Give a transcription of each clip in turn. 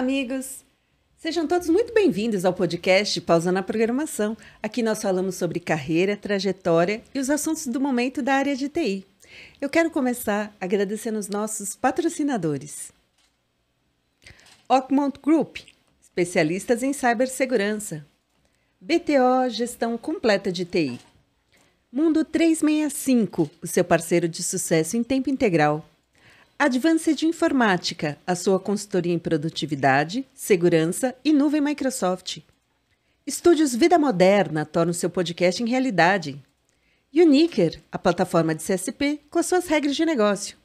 amigos! Sejam todos muito bem-vindos ao podcast Pausa na Programação. Aqui nós falamos sobre carreira, trajetória e os assuntos do momento da área de TI. Eu quero começar agradecendo os nossos patrocinadores. Oakmont Group, especialistas em cibersegurança. BTO, gestão completa de TI. Mundo 365, o seu parceiro de sucesso em tempo integral. Advanced Informática, a sua consultoria em produtividade, segurança e nuvem Microsoft. Estúdios Vida Moderna torna o seu podcast em realidade. Uniker, a plataforma de CSP com as suas regras de negócio.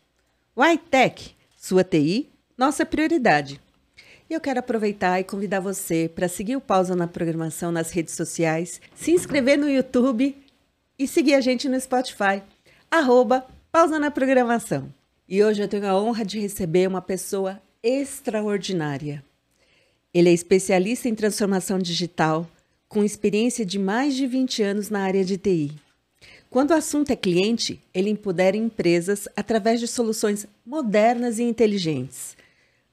Whitetech, sua TI, nossa prioridade. E eu quero aproveitar e convidar você para seguir o Pausa na Programação nas redes sociais, se inscrever no YouTube e seguir a gente no Spotify, @Pausa na Programação. E hoje eu tenho a honra de receber uma pessoa extraordinária. Ele é especialista em transformação digital, com experiência de mais de 20 anos na área de TI. Quando o assunto é cliente, ele empodera empresas através de soluções modernas e inteligentes.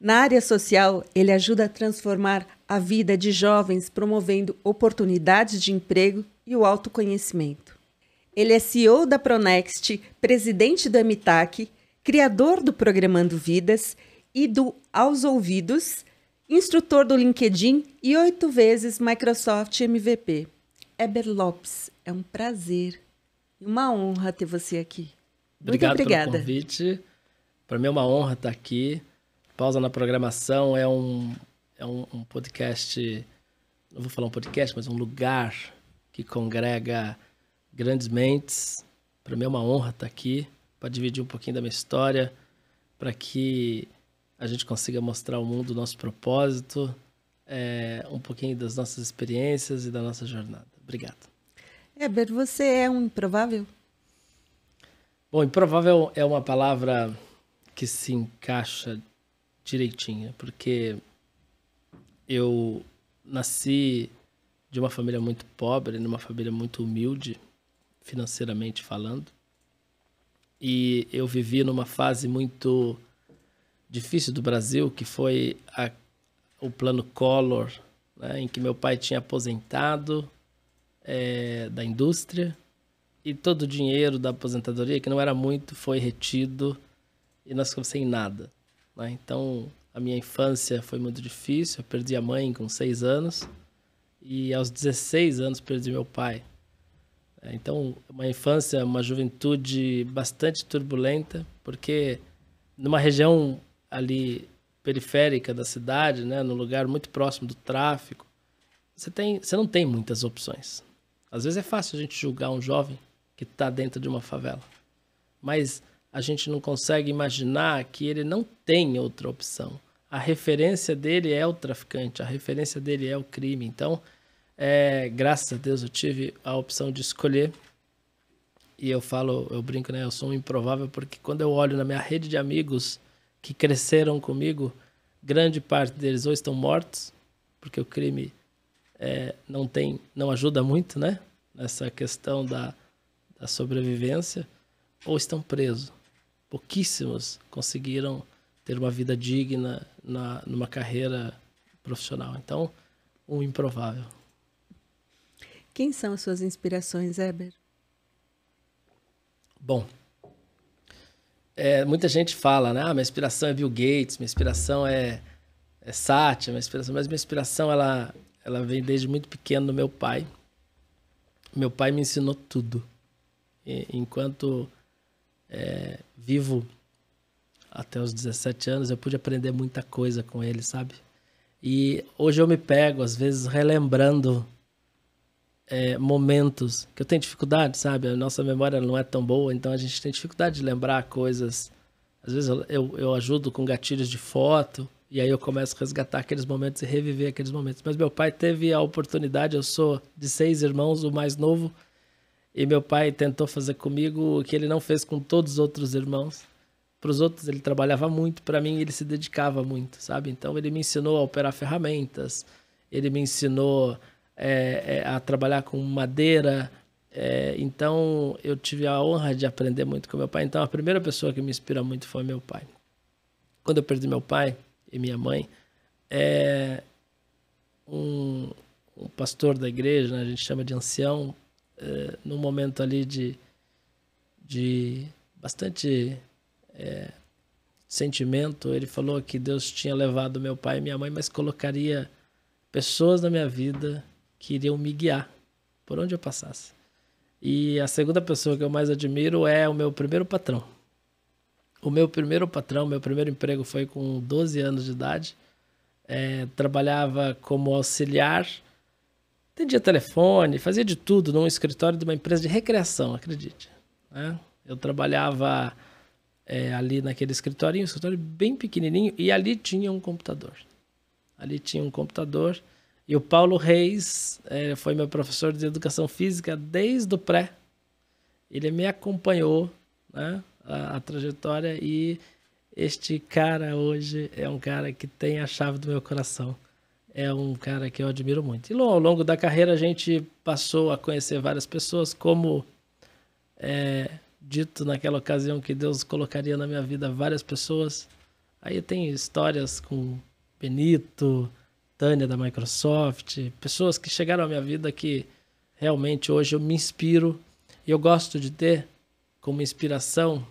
Na área social, ele ajuda a transformar a vida de jovens, promovendo oportunidades de emprego e o autoconhecimento. Ele é CEO da Pronext, presidente do MTAC, criador do Programando Vidas e do Aos Ouvidos, instrutor do LinkedIn e 8 vezes Microsoft MVP. Heber Lopes, é um prazer e uma honra ter você aqui. Obrigado Muito obrigada pelo convite. Para mim é uma honra estar aqui. Pausa na Programação é um podcast, não vou falar um podcast, mas um lugar que congrega grandes mentes. Para mim é uma honra estar aqui, para dividir um pouquinho da minha história, para que a gente consiga mostrar ao mundo o nosso propósito, um pouquinho das nossas experiências e da nossa jornada. Obrigado. Heber, você é um improvável? Bom, improvável é uma palavra que se encaixa direitinho, porque eu nasci de uma família muito pobre, numa família muito humilde, financeiramente falando, e eu vivi numa fase muito difícil do Brasil, que foi o plano Collor, né, em que meu pai tinha aposentado da indústria e todo o dinheiro da aposentadoria, que não era muito, foi retido e nós ficamos sem nada. Né? Então, a minha infância foi muito difícil. Eu perdi a mãe com 6 anos e aos 16 anos perdi meu pai. Então, uma infância, uma juventude bastante turbulenta, porque numa região ali periférica da cidade, né, num lugar muito próximo do tráfico, você não tem muitas opções. Às vezes é fácil a gente julgar um jovem que está dentro de uma favela, mas a gente não consegue imaginar que ele não tem outra opção. A referência dele é o traficante, a referência dele é o crime. Então, graças a Deus eu tive a opção de escolher. E eu brinco, né? Eu sou um improvável porque quando eu olho na minha rede de amigos que cresceram comigo, grande parte deles ou estão mortos, porque o crime não ajuda muito, né? Nessa questão da sobrevivência, ou estão presos. Pouquíssimos conseguiram ter uma vida digna numa carreira profissional. Então, um improvável. Quem são as suas inspirações, Heber? Bom, muita gente fala, né? Minha inspiração é Bill Gates, minha inspiração é Satya, mas minha inspiração ela vem desde muito pequeno do meu pai. Meu pai me ensinou tudo. Enquanto vivo até os 17 anos, eu pude aprender muita coisa com ele, sabe? E hoje eu me pego, às vezes, relembrando momentos que eu tenho dificuldade, sabe? A nossa memória não é tão boa, então a gente tem dificuldade de lembrar coisas. Às vezes eu ajudo com gatilhos de foto, e aí eu começo a resgatar aqueles momentos e reviver aqueles momentos. Mas meu pai teve a oportunidade, eu sou de 6 irmãos, o mais novo, e meu pai tentou fazer comigo o que ele não fez com todos os outros irmãos. Para os outros ele trabalhava muito, para mim ele se dedicava muito, sabe? Então ele me ensinou a operar ferramentas, ele me ensinou a trabalhar com madeira. Então eu tive a honra de aprender muito com meu pai. Então a primeira pessoa que me inspira muito foi meu pai. Quando eu perdi meu pai e minha mãe, um pastor da igreja, né, a gente chama de ancião, num momento ali de bastante sentimento, ele falou que Deus tinha levado meu pai e minha mãe, mas colocaria pessoas na minha vida que iriam me guiar por onde eu passasse. E a segunda pessoa que eu mais admiro é o meu primeiro patrão. O meu primeiro patrão, meu primeiro emprego foi com 12 anos de idade. Trabalhava como auxiliar, atendia telefone, fazia de tudo num escritório de uma empresa de recreação, acredite, né? Eu trabalhava ali naquele escritório bem pequenininho, e ali tinha um computador. E o Paulo Reis foi meu professor de educação física desde o pré. Ele me acompanhou, né, a trajetória, e este cara hoje é um cara que tem a chave do meu coração. É um cara que eu admiro muito. E ao longo da carreira a gente passou a conhecer várias pessoas, como dito naquela ocasião que Deus colocaria na minha vida várias pessoas. Aí tem histórias com Benito, Tânia da Microsoft, pessoas que chegaram à minha vida que realmente hoje eu me inspiro, e eu gosto de ter como inspiração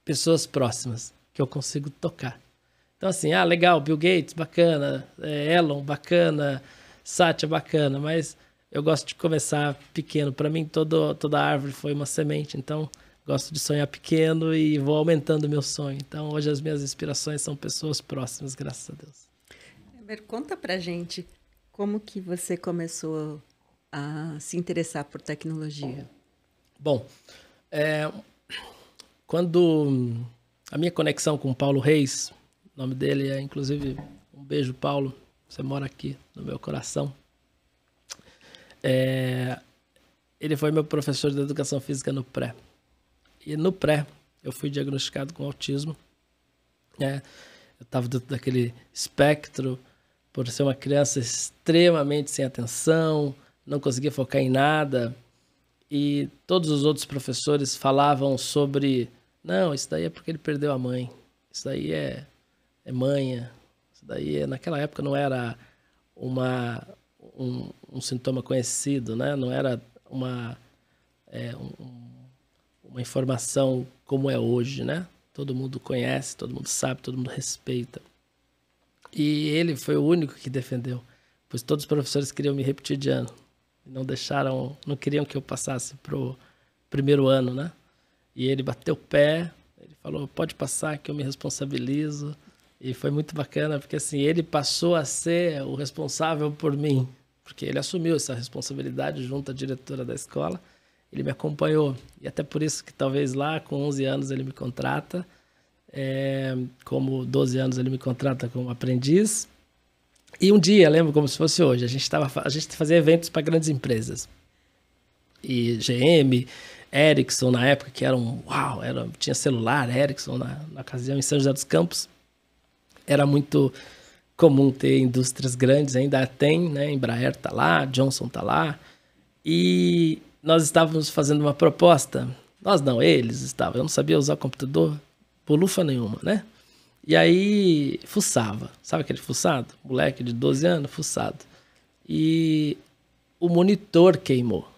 pessoas próximas que eu consigo tocar. Então assim, legal, Bill Gates, bacana, Elon, bacana, Satya, bacana, mas eu gosto de começar pequeno. Para mim, toda árvore foi uma semente, então gosto de sonhar pequeno e vou aumentando o meu sonho. Então hoje as minhas inspirações são pessoas próximas, graças a Deus. Conta pra gente como que você começou a se interessar por tecnologia. Bom, quando a minha conexão com o Paulo Reis, o nome dele é, inclusive, um beijo, Paulo, você mora aqui no meu coração. Ele foi meu professor de educação física no pré. E no pré, eu fui diagnosticado com autismo. Eu estava dentro daquele espectro, por ser uma criança extremamente sem atenção, não conseguia focar em nada. E todos os outros professores falavam sobre, não, isso daí é porque ele perdeu a mãe, isso daí é manha, isso daí naquela época não era um sintoma conhecido, né? Não era uma informação como é hoje, né? Todo mundo conhece, todo mundo sabe, todo mundo respeita. E ele foi o único que defendeu, pois todos os professores queriam me repetir de ano. Não queriam que eu passasse pro primeiro ano, né? E ele bateu o pé, ele falou, pode passar que eu me responsabilizo. E foi muito bacana, porque assim, ele passou a ser o responsável por mim, porque ele assumiu essa responsabilidade junto à diretora da escola. Ele me acompanhou, e até por isso que talvez lá com 11 anos ele me contrata, como 12 anos ele me contrata como aprendiz. E um dia, lembro como se fosse hoje, a gente fazia eventos para grandes empresas. E GM, Ericsson na época, que tinha celular, Ericsson na ocasião em São José dos Campos. Era muito comum ter indústrias grandes, ainda tem, né? Embraer está lá, Johnson está lá. E nós estávamos fazendo uma proposta. Nós não, eles estavam. Eu não sabia usar computador, bolufa nenhuma, né? E aí, fuçava. Sabe aquele fuçado? Moleque de 12 anos, fuçado. E o monitor queimou.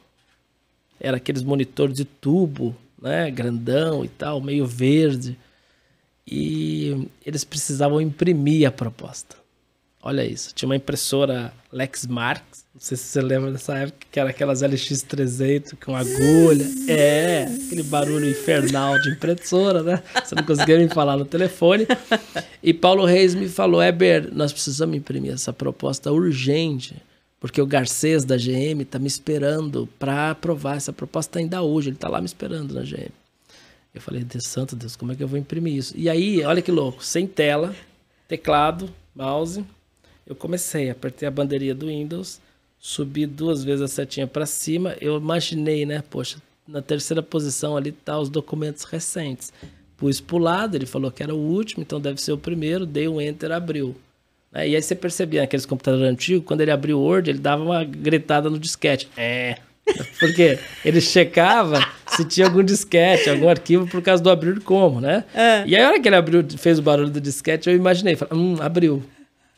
Era aqueles monitores de tubo, né? Grandão e tal, meio verde. E eles precisavam imprimir a proposta. Olha isso. Tinha uma impressora Lexmark. Não sei se você lembra dessa época, que era aquelas LX300 com agulha. Aquele barulho infernal de impressora, né? Você não conseguia me falar no telefone. E Paulo Reis me falou, Heber, nós precisamos imprimir essa proposta urgente, porque o Garcês da GM está me esperando para aprovar essa proposta ainda hoje. Ele está lá me esperando na GM. Eu falei, Deus santo Deus, como é que eu vou imprimir isso? E aí, olha que louco, sem tela, teclado, mouse, eu apertei a bandeirinha do Windows, subi 2 vezes a setinha para cima, eu imaginei, né, poxa, na terceira posição ali tá os documentos recentes. Pus pro lado, ele falou que era o último, então deve ser o primeiro, dei um Enter, abriu. E aí você percebia naqueles computadores antigos, quando ele abriu o Word, ele dava uma gritada no disquete. Porque ele checava se tinha algum disquete, algum arquivo por causa do abrir como, né? E aí a hora que ele abriu, fez o barulho do disquete, eu imaginei, falei, abriu.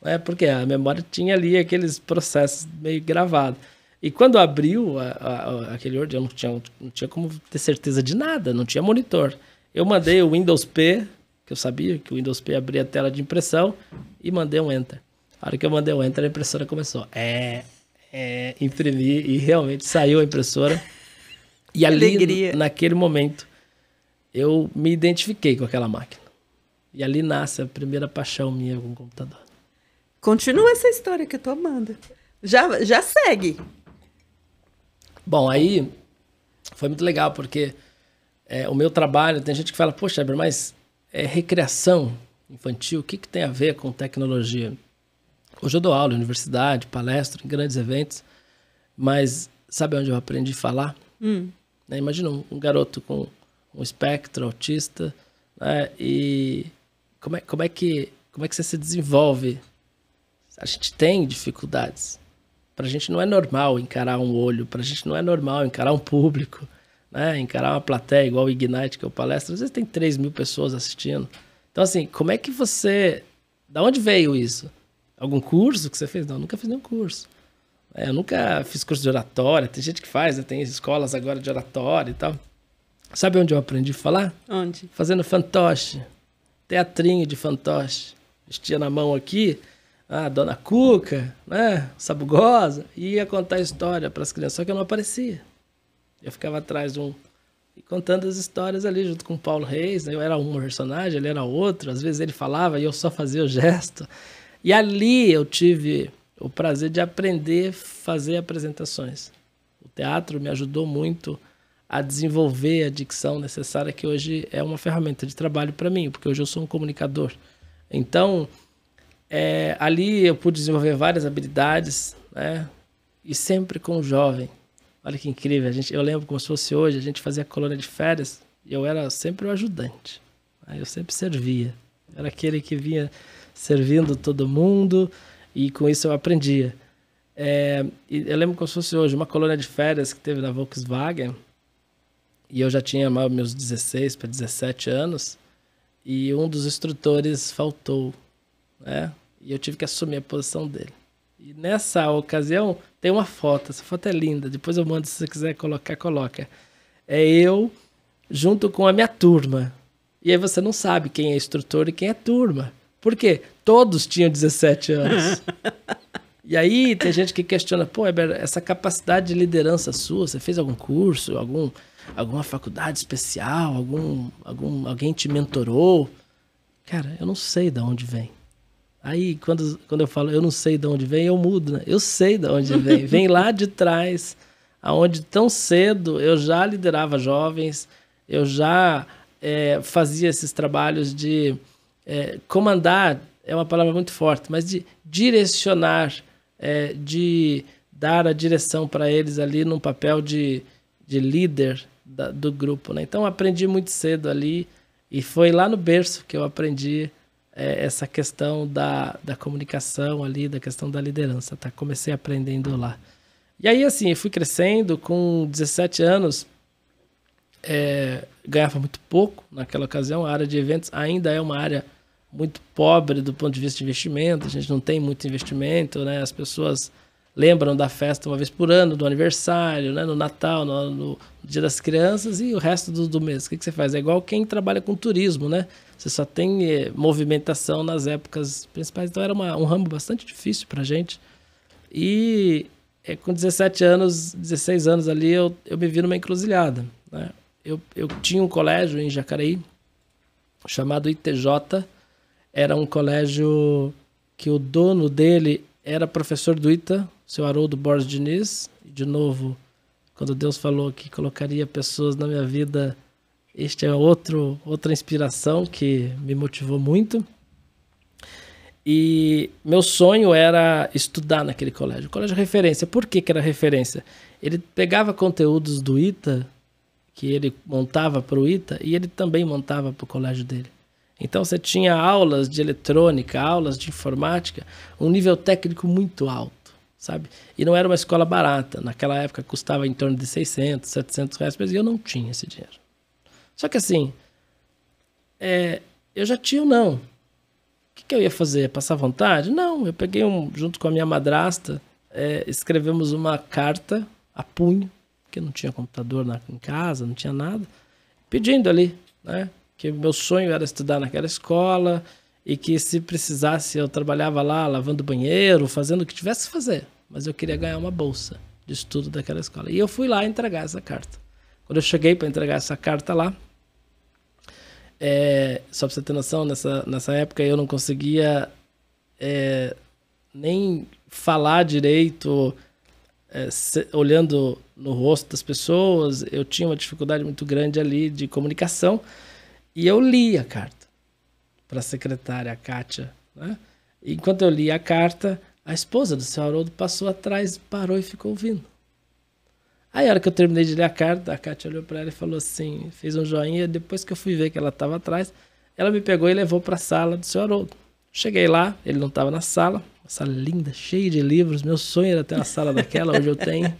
né? Porque a memória tinha ali aqueles processos meio gravados. E quando abriu aquele Word, eu não tinha como ter certeza de nada, não tinha monitor. Eu mandei o Windows P, que eu sabia que o Windows P abria a tela de impressão, e mandei um Enter. A hora que eu mandei um Enter, a impressora começou. Imprimi, e realmente saiu a impressora. E ali, naquele momento, eu me identifiquei com aquela máquina. E ali nasce a primeira paixão minha com o computador. Continua essa história que eu tô amando. Já segue. Bom, aí foi muito legal, porque o meu trabalho, tem gente que fala, poxa, Heber, mas recreação infantil, o que tem a ver com tecnologia? Hoje eu dou aula em universidade, palestro, em grandes eventos, mas sabe onde eu aprendi a falar? Né? Imagina um garoto com um espectro autista, né? E como é que você se desenvolve? A gente tem dificuldades. Pra gente não é normal encarar um olho, pra gente não é normal encarar um público, né? Encarar uma plateia igual o Ignite, que eu palestro, às vezes tem 3.000 pessoas assistindo. Então, assim, como é que você... Da onde veio isso? Algum curso que você fez? Não, eu nunca fiz nenhum curso. Eu nunca fiz curso de oratória, tem gente que faz, né? Tem escolas agora de oratória e tal. Sabe onde eu aprendi a falar? Onde? Fazendo fantoche, teatrinho de fantoche. Vestia na mão aqui... a Dona Cuca, né, Sabugosa, e ia contar a história para as crianças, só que eu não aparecia. Eu ficava atrás e contando as histórias ali, junto com o Paulo Reis, né? Eu era um personagem, ele era outro, às vezes ele falava e eu só fazia o gesto. E ali eu tive o prazer de aprender a fazer apresentações. O teatro me ajudou muito a desenvolver a dicção necessária, que hoje é uma ferramenta de trabalho para mim, porque hoje eu sou um comunicador. Então... ali eu pude desenvolver várias habilidades, né? E sempre com o jovem. Olha que incrível. Eu lembro como se fosse hoje, a gente fazia colônia de férias e eu era sempre o ajudante. Aí eu sempre servia. Era aquele que vinha servindo todo mundo e com isso eu aprendia. E eu lembro como se fosse hoje, uma colônia de férias que teve na Volkswagen e eu já tinha meus 16 para 17 anos e um dos instrutores faltou, né? E eu tive que assumir a posição dele. E nessa ocasião, tem uma foto. Essa foto é linda. Depois eu mando, se você quiser colocar, coloca. É eu junto com a minha turma. E aí você não sabe quem é instrutor e quem é turma. Por quê? Todos tinham 17 anos. E aí tem gente que questiona, pô, Heber, essa capacidade de liderança sua, você fez algum curso, alguma faculdade especial, alguém te mentorou? Cara, eu não sei de onde vem. Aí, quando eu falo, eu não sei de onde vem, eu mudo, né? Eu sei de onde vem. Vem lá de trás, aonde tão cedo eu já liderava jovens, eu já fazia esses trabalhos de comandar, é uma palavra muito forte, mas de direcionar, de dar a direção para eles ali num papel de líder do grupo, né? Então, aprendi muito cedo ali e foi lá no berço que eu aprendi essa questão da comunicação ali, da questão da liderança, tá? Comecei aprendendo lá. E aí, assim, eu fui crescendo, com 17 anos, ganhava muito pouco naquela ocasião, a área de eventos ainda é uma área muito pobre do ponto de vista de investimento, a gente não tem muito investimento, né? As pessoas lembram da festa uma vez por ano, do aniversário, né? No Natal, no Dia das Crianças e o resto do mês. O que você faz? É igual quem trabalha com turismo, né? Você só tem movimentação nas épocas principais. Então era um ramo bastante difícil pra gente. E com 17 anos, 16 anos ali, eu me vi numa encruzilhada, né? Eu tinha um colégio em Jacareí chamado ITJ. Era um colégio que o dono dele era professor do ITA, o seu Haroldo Borges Diniz. E, de novo, quando Deus falou que colocaria pessoas na minha vida, este é outra inspiração que me motivou muito. E meu sonho era estudar naquele colégio. Colégio referência. Por que era referência? Ele pegava conteúdos do ITA, que ele montava para o ITA, e ele também montava para o colégio dele. Então você tinha aulas de eletrônica, aulas de informática, um nível técnico muito alto, sabe? E não era uma escola barata. Naquela época custava em torno de 600, 700 reais, mas eu não tinha esse dinheiro. Só que assim, eu já tinha não. que eu ia fazer? Passar vontade? Não, eu peguei junto com a minha madrasta, escrevemos uma carta a punho, porque não tinha computador em casa, não tinha nada, pedindo ali, né, que meu sonho era estudar naquela escola e que se precisasse eu trabalhava lá lavando banheiro, fazendo o que tivesse que fazer, mas eu queria ganhar uma bolsa de estudo daquela escola. E eu fui lá entregar essa carta. Quando eu cheguei para entregar essa carta lá, só para você ter noção, nessa época eu não conseguia nem falar direito, olhando no rosto das pessoas. Eu tinha uma dificuldade muito grande ali de comunicação, e eu li a carta para a secretária, a Kátia, né? E enquanto eu li a carta, a esposa do seu Haroldo passou atrás, parou e ficou ouvindo. Aí, a hora que eu terminei de ler a carta, a Kátia olhou para ela e falou assim, fez um joinha. Depois que eu fui ver que ela estava atrás, ela me pegou e levou para a sala do seu Haroldo. Cheguei lá, ele não estava na sala, uma sala linda, cheia de livros. Meu sonho era ter uma sala daquela, hoje eu tenho.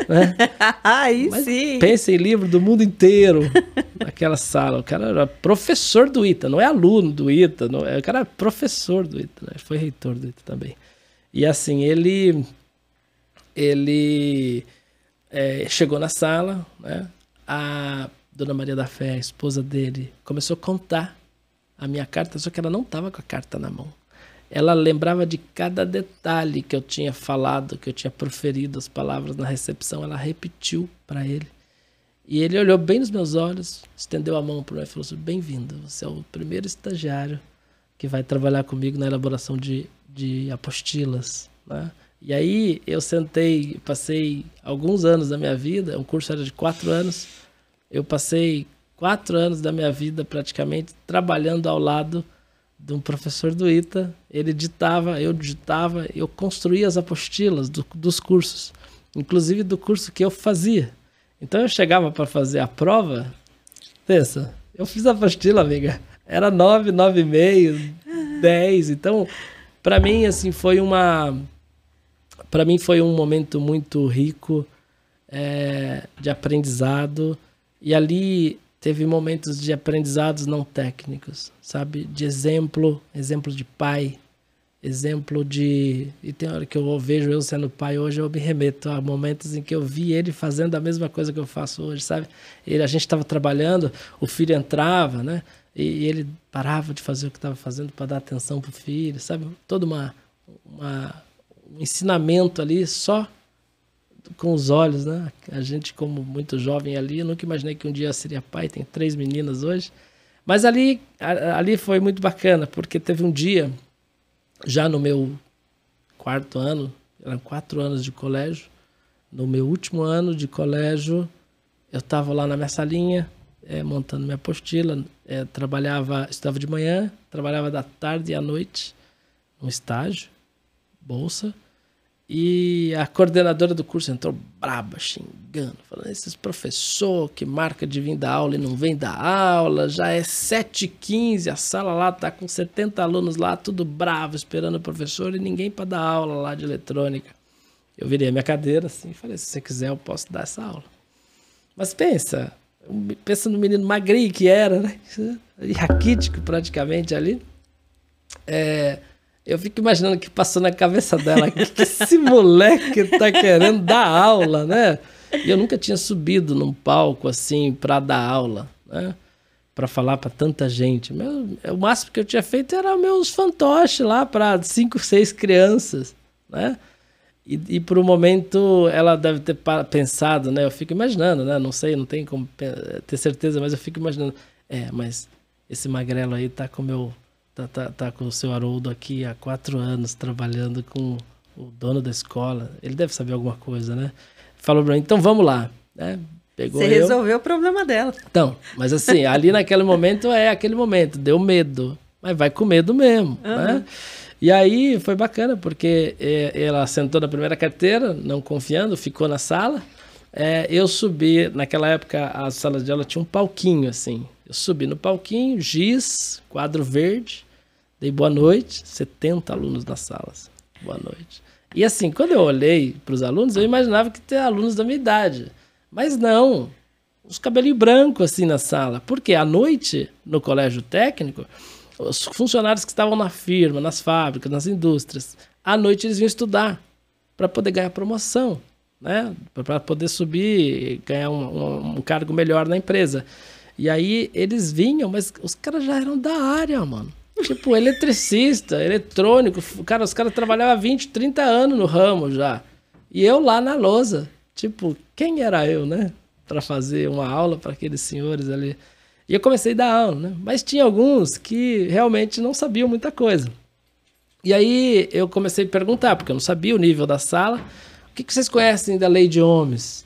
Né? Aí Mas sim! pensa em livro do mundo inteiro naquela sala. O cara era professor do ITA, não é aluno do ITA, não, o cara era professor do ITA, né? Foi reitor do ITA também. E assim, ele chegou na sala, né? A Dona Maria da Fé, a esposa dele, começou a contar a minha carta, só que ela não estava com a carta na mão. Ela lembrava de cada detalhe que eu tinha falado, que eu tinha proferido as palavras na recepção. Ela repetiu para ele. E ele olhou bem nos meus olhos, estendeu a mão para mim e falou assim, bem-vindo, você é o primeiro estagiário que vai trabalhar comigo na elaboração de apostilas, né? E aí eu passei alguns anos da minha vida, o curso era de 4 anos, eu passei 4 anos da minha vida praticamente trabalhando ao lado de um professor do ITA. Ele ditava, eu construía as apostilas dos cursos, inclusive do curso que eu fazia. Então eu chegava para fazer a prova, pensa, eu fiz a apostila, amiga, era 9, 9,5, 10, então para mim assim foi um momento muito rico de aprendizado, e ali teve momentos de aprendizados não técnicos, sabe? De exemplo de pai, e tem hora que eu vejo eu sendo pai hoje, eu me remeto a momentos em que eu vi ele fazendo a mesma coisa que eu faço hoje, sabe? A gente estava trabalhando, o filho entrava, né? E ele parava de fazer o que estava fazendo para dar atenção pro filho, sabe? Todo um ensinamento ali só com os olhos, né? A gente, como muito jovem ali, eu nunca imaginei que um dia eu seria pai, tem 3 meninas hoje. Mas ali foi muito bacana, porque teve um dia, já no meu 4º ano, eram 4 anos de colégio, no meu último ano de colégio, eu estava lá na minha salinha, montando minha apostila, estudava de manhã, trabalhava da tarde e à noite, num estágio, bolsa, e a coordenadora do curso entrou braba, xingando, falando, esses professor que marca de vir dar aula e não vem dar aula, já é 7h15, a sala lá tá com 70 alunos lá, tudo bravo, esperando o professor, e ninguém para dar aula lá de eletrônica. Eu virei a minha cadeira assim e falei, se você quiser eu posso dar essa aula. Mas pensa no menino magrinho que era, né? E raquítico praticamente ali. Eu fico imaginando o que passou na cabeça dela. Que esse moleque tá querendo dar aula, né? E eu nunca tinha subido num palco assim para dar aula, né? Para falar para tanta gente. O máximo que eu tinha feito era meus fantoches lá para 5, 6 crianças, né? E por um momento ela deve ter pensado, né? Eu fico imaginando, né? Não sei, não tem como ter certeza, mas eu fico imaginando. Mas esse magrelo aí tá com o seu Haroldo aqui há 4 anos, trabalhando com o dono da escola. Ele deve saber alguma coisa, né? Falou pra mim, então vamos lá, né? Pegou. Você resolveu o problema dela. Então, mas assim, ali naquele momento aquele momento, deu medo, mas vai com medo mesmo, né? E aí foi bacana, porque ela sentou na primeira carteira, não confiando, ficou na sala. Eu subi, naquela época as salas de aula tinham um palquinho assim. Eu subi no palquinho, giz, quadro verde, dei boa noite, 70 alunos nas salas, boa noite. E assim, quando eu olhei para os alunos, eu imaginava que ter alunos da minha idade. Mas não, os cabelinhos brancos assim na sala. Porque à noite, no colégio técnico, Os funcionários que estavam na firma, nas fábricas, nas indústrias, à noite eles vinham estudar para poder ganhar promoção, né? Para poder subir, ganhar um cargo melhor na empresa. E aí eles vinham, mas os caras já eram da área, mano. Tipo, eletricista, eletrônico. Cara, os caras trabalhavam 20, 30 anos no ramo já. E eu lá na lousa. Tipo, quem era eu, né? Para fazer uma aula para aqueles senhores ali. E eu comecei a dar aula, né? Mas tinha alguns que realmente não sabiam muita coisa. E aí eu comecei a perguntar, porque eu não sabia o nível da sala. O que vocês conhecem da lei de Ohms?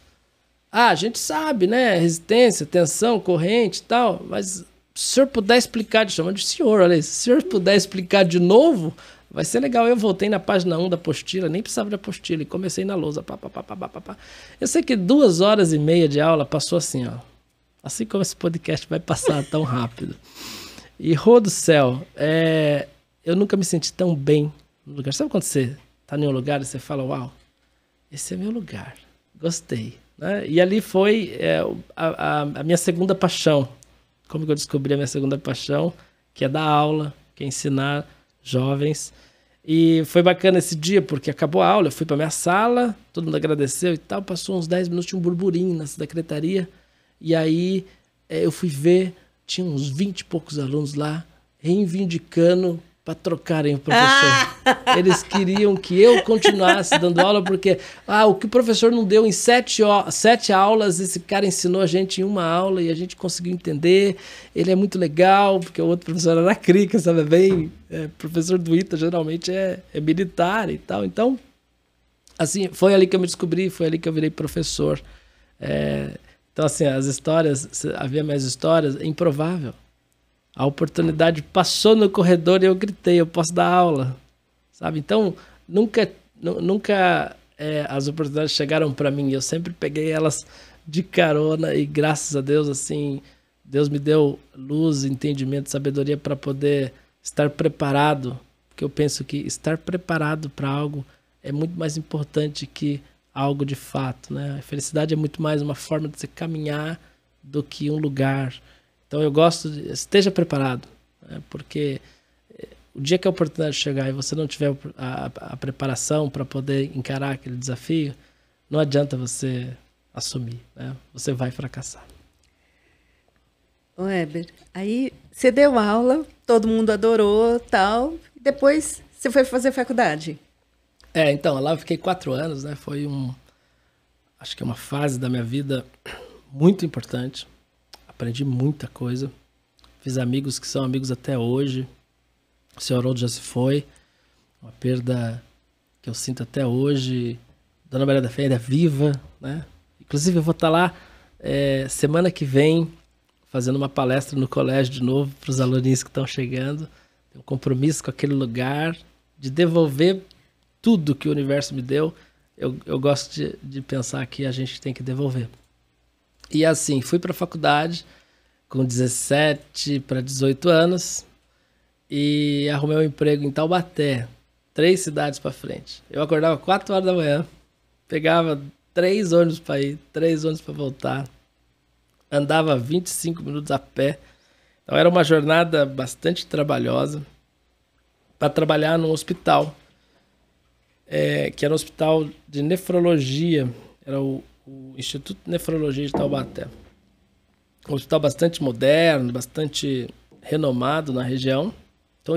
Ah, a gente sabe, né? Resistência, tensão, corrente e tal. Mas se o senhor puder explicar, chamando de senhor, olha aí. Se o senhor puder explicar de novo, vai ser legal. Eu voltei na página 1 da apostila, nem precisava de apostila. E comecei na lousa. Pá, pá, pá, pá, pá, pá. Eu sei que 2h30 de aula passou assim, ó. Assim como esse podcast vai passar tão rápido. E, rô do céu, eu nunca me senti tão bem no lugar. Sabe quando você tá em um lugar e você fala, uau, esse é meu lugar, gostei. Né? E ali foi a minha segunda paixão. Como que eu descobri a minha segunda paixão? Que é dar aula, que é ensinar jovens. E foi bacana esse dia, porque acabou a aula, eu fui para minha sala, todo mundo agradeceu e tal, passou uns 10 minutos, tinha um burburinho na secretaria. E aí eu fui ver, tinha uns 20 e poucos alunos lá, reivindicando para trocarem o professor. Eles queriam que eu continuasse dando aula, porque o que o professor não deu em 7 aulas, esse cara ensinou a gente em 1 aula e a gente conseguiu entender. Ele é muito legal, porque o outro professor era crica, sabe bem? Professor do ITA geralmente é militar e tal. Então, assim, foi ali que eu me descobri, foi ali que eu virei professor. Então, assim, as histórias, havia mais histórias, é improvável. A oportunidade passou no corredor e eu gritei, eu posso dar aula, sabe? Então, nunca as oportunidades chegaram para mim, eu sempre peguei elas de carona e graças a Deus, assim, Deus me deu luz, entendimento, sabedoria para poder estar preparado, porque eu penso que estar preparado para algo é muito mais importante que algo de fato, né? A felicidade é muito mais uma forma de você caminhar do que um lugar. Então eu gosto de esteja preparado, né? Porque o dia que a oportunidade chegar e você não tiver a preparação para poder encarar aquele desafio, não adianta você assumir, né? Você vai fracassar. Ô Heber, aí você deu aula, todo mundo adorou, tal, e depois você foi fazer faculdade. Então, lá eu fiquei 4 anos, né? Foi acho que é uma fase da minha vida muito importante. Aprendi muita coisa. Fiz amigos que são amigos até hoje. O senhor Haroldo já se foi. Uma perda que eu sinto até hoje. Dona Maria da Fé ainda é viva, né? Inclusive eu vou estar lá semana que vem fazendo uma palestra no colégio de novo para os aluninhos que estão chegando. Tenho um compromisso com aquele lugar de devolver tudo que o universo me deu. Eu gosto de pensar que a gente tem que devolver. E assim, fui para a faculdade com 17 para 18 anos e arrumei um emprego em Taubaté, 3 cidades para frente. Eu acordava 4 horas da manhã, pegava 3 ônibus para ir, 3 ônibus para voltar, andava 25 minutos a pé. Então era uma jornada bastante trabalhosa para trabalhar num hospital, que era um hospital de nefrologia, era o Instituto de Nefrologia de Taubaté. Um hospital bastante moderno, bastante renomado na região. Então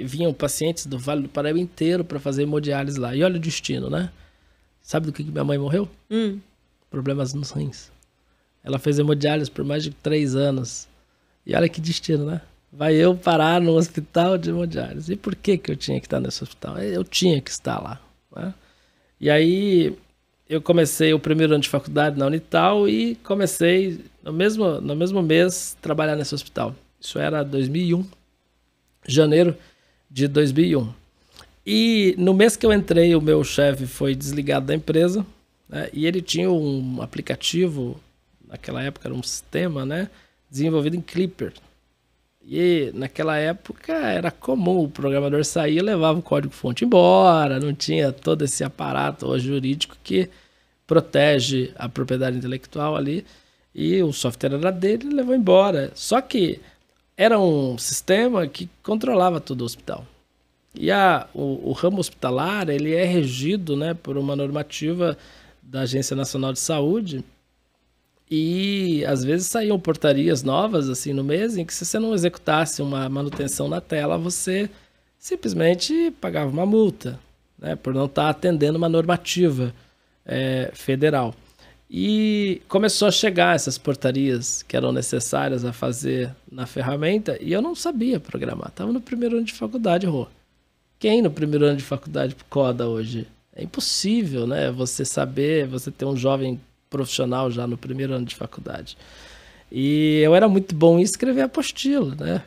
vinham pacientes do Vale do Paraíba inteiro para fazer hemodiálise lá. E olha o destino, né? Sabe do que minha mãe morreu? Problemas nos rins. Ela fez hemodiálise por mais de 3 anos. E olha que destino, né? Vai eu parar no hospital de hemodiálise. E por que eu tinha que estar nesse hospital? Eu tinha que estar lá, né? E aí eu comecei o primeiro ano de faculdade na Unital e comecei no mesmo mês trabalhar nesse hospital. Isso era 2001, janeiro de 2001. E no mês que eu entrei, o meu chefe foi desligado da empresa, né? E ele tinha um aplicativo, naquela época era um sistema, né, desenvolvido em Clipper. E naquela época era comum o programador sair e levava o código-fonte embora, não tinha todo esse aparato jurídico que protege a propriedade intelectual ali, e o software era dele e levou embora. Só que era um sistema que controlava todo o hospital. E o ramo hospitalar, ele é regido, né, por uma normativa da Agência Nacional de Saúde, e às vezes saíam portarias novas assim no mês em que, se você não executasse uma manutenção na tela, você simplesmente pagava uma multa, né, por não estar atendendo uma normativa federal. E começou a chegar essas portarias que eram necessárias a fazer na ferramenta, e eu não sabia programar. Estava no primeiro ano de faculdade, Rô. Quem no primeiro ano de faculdade coda hoje? É impossível, né? Você saber, você ter um jovem profissional já no primeiro ano de faculdade. E eu era muito bom em escrever apostila, né?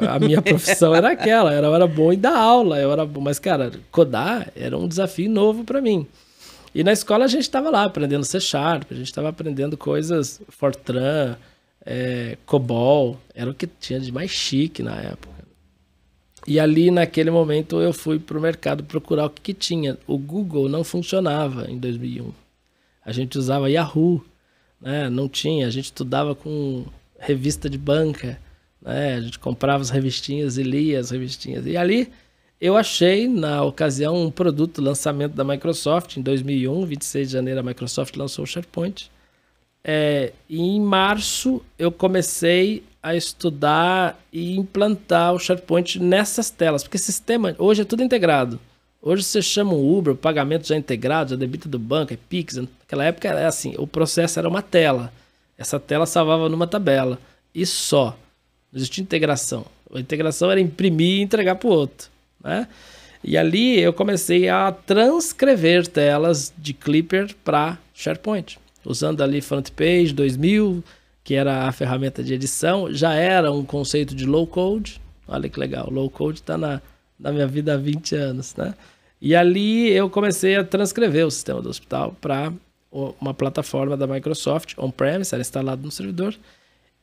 A minha profissão era aquela, eu era bom em dar aula, mas, cara, codar era um desafio novo para mim. E na escola a gente estava lá aprendendo C#, a gente estava aprendendo coisas, Fortran, COBOL, era o que tinha de mais chique na época. E ali, naquele momento, eu fui para o mercado procurar o que tinha. O Google não funcionava em 2001. A gente usava Yahoo, né? Não tinha. A gente estudava com revista de banca, né? A gente comprava as revistinhas e lia as revistinhas. E ali eu achei, na ocasião, um produto, lançamento da Microsoft. Em 2001, 26 de janeiro, a Microsoft lançou o SharePoint. E em março eu comecei a estudar e implantar o SharePoint nessas telas, porque sistema hoje é tudo integrado. Hoje você chama um Uber, o pagamento já é integrado, já debita do banco, é Pix. Naquela época era assim, o processo era uma tela. Essa tela salvava numa tabela. E só. Não existia integração. A integração era imprimir e entregar para o outro, né? E ali eu comecei a transcrever telas de Clipper para SharePoint. Usando ali FrontPage 2000, que era a ferramenta de edição, já era um conceito de low code. Olha que legal, low code está na minha vida há 20 anos, né? E ali eu comecei a transcrever o sistema do hospital para uma plataforma da Microsoft, on-premise, era instalado no servidor.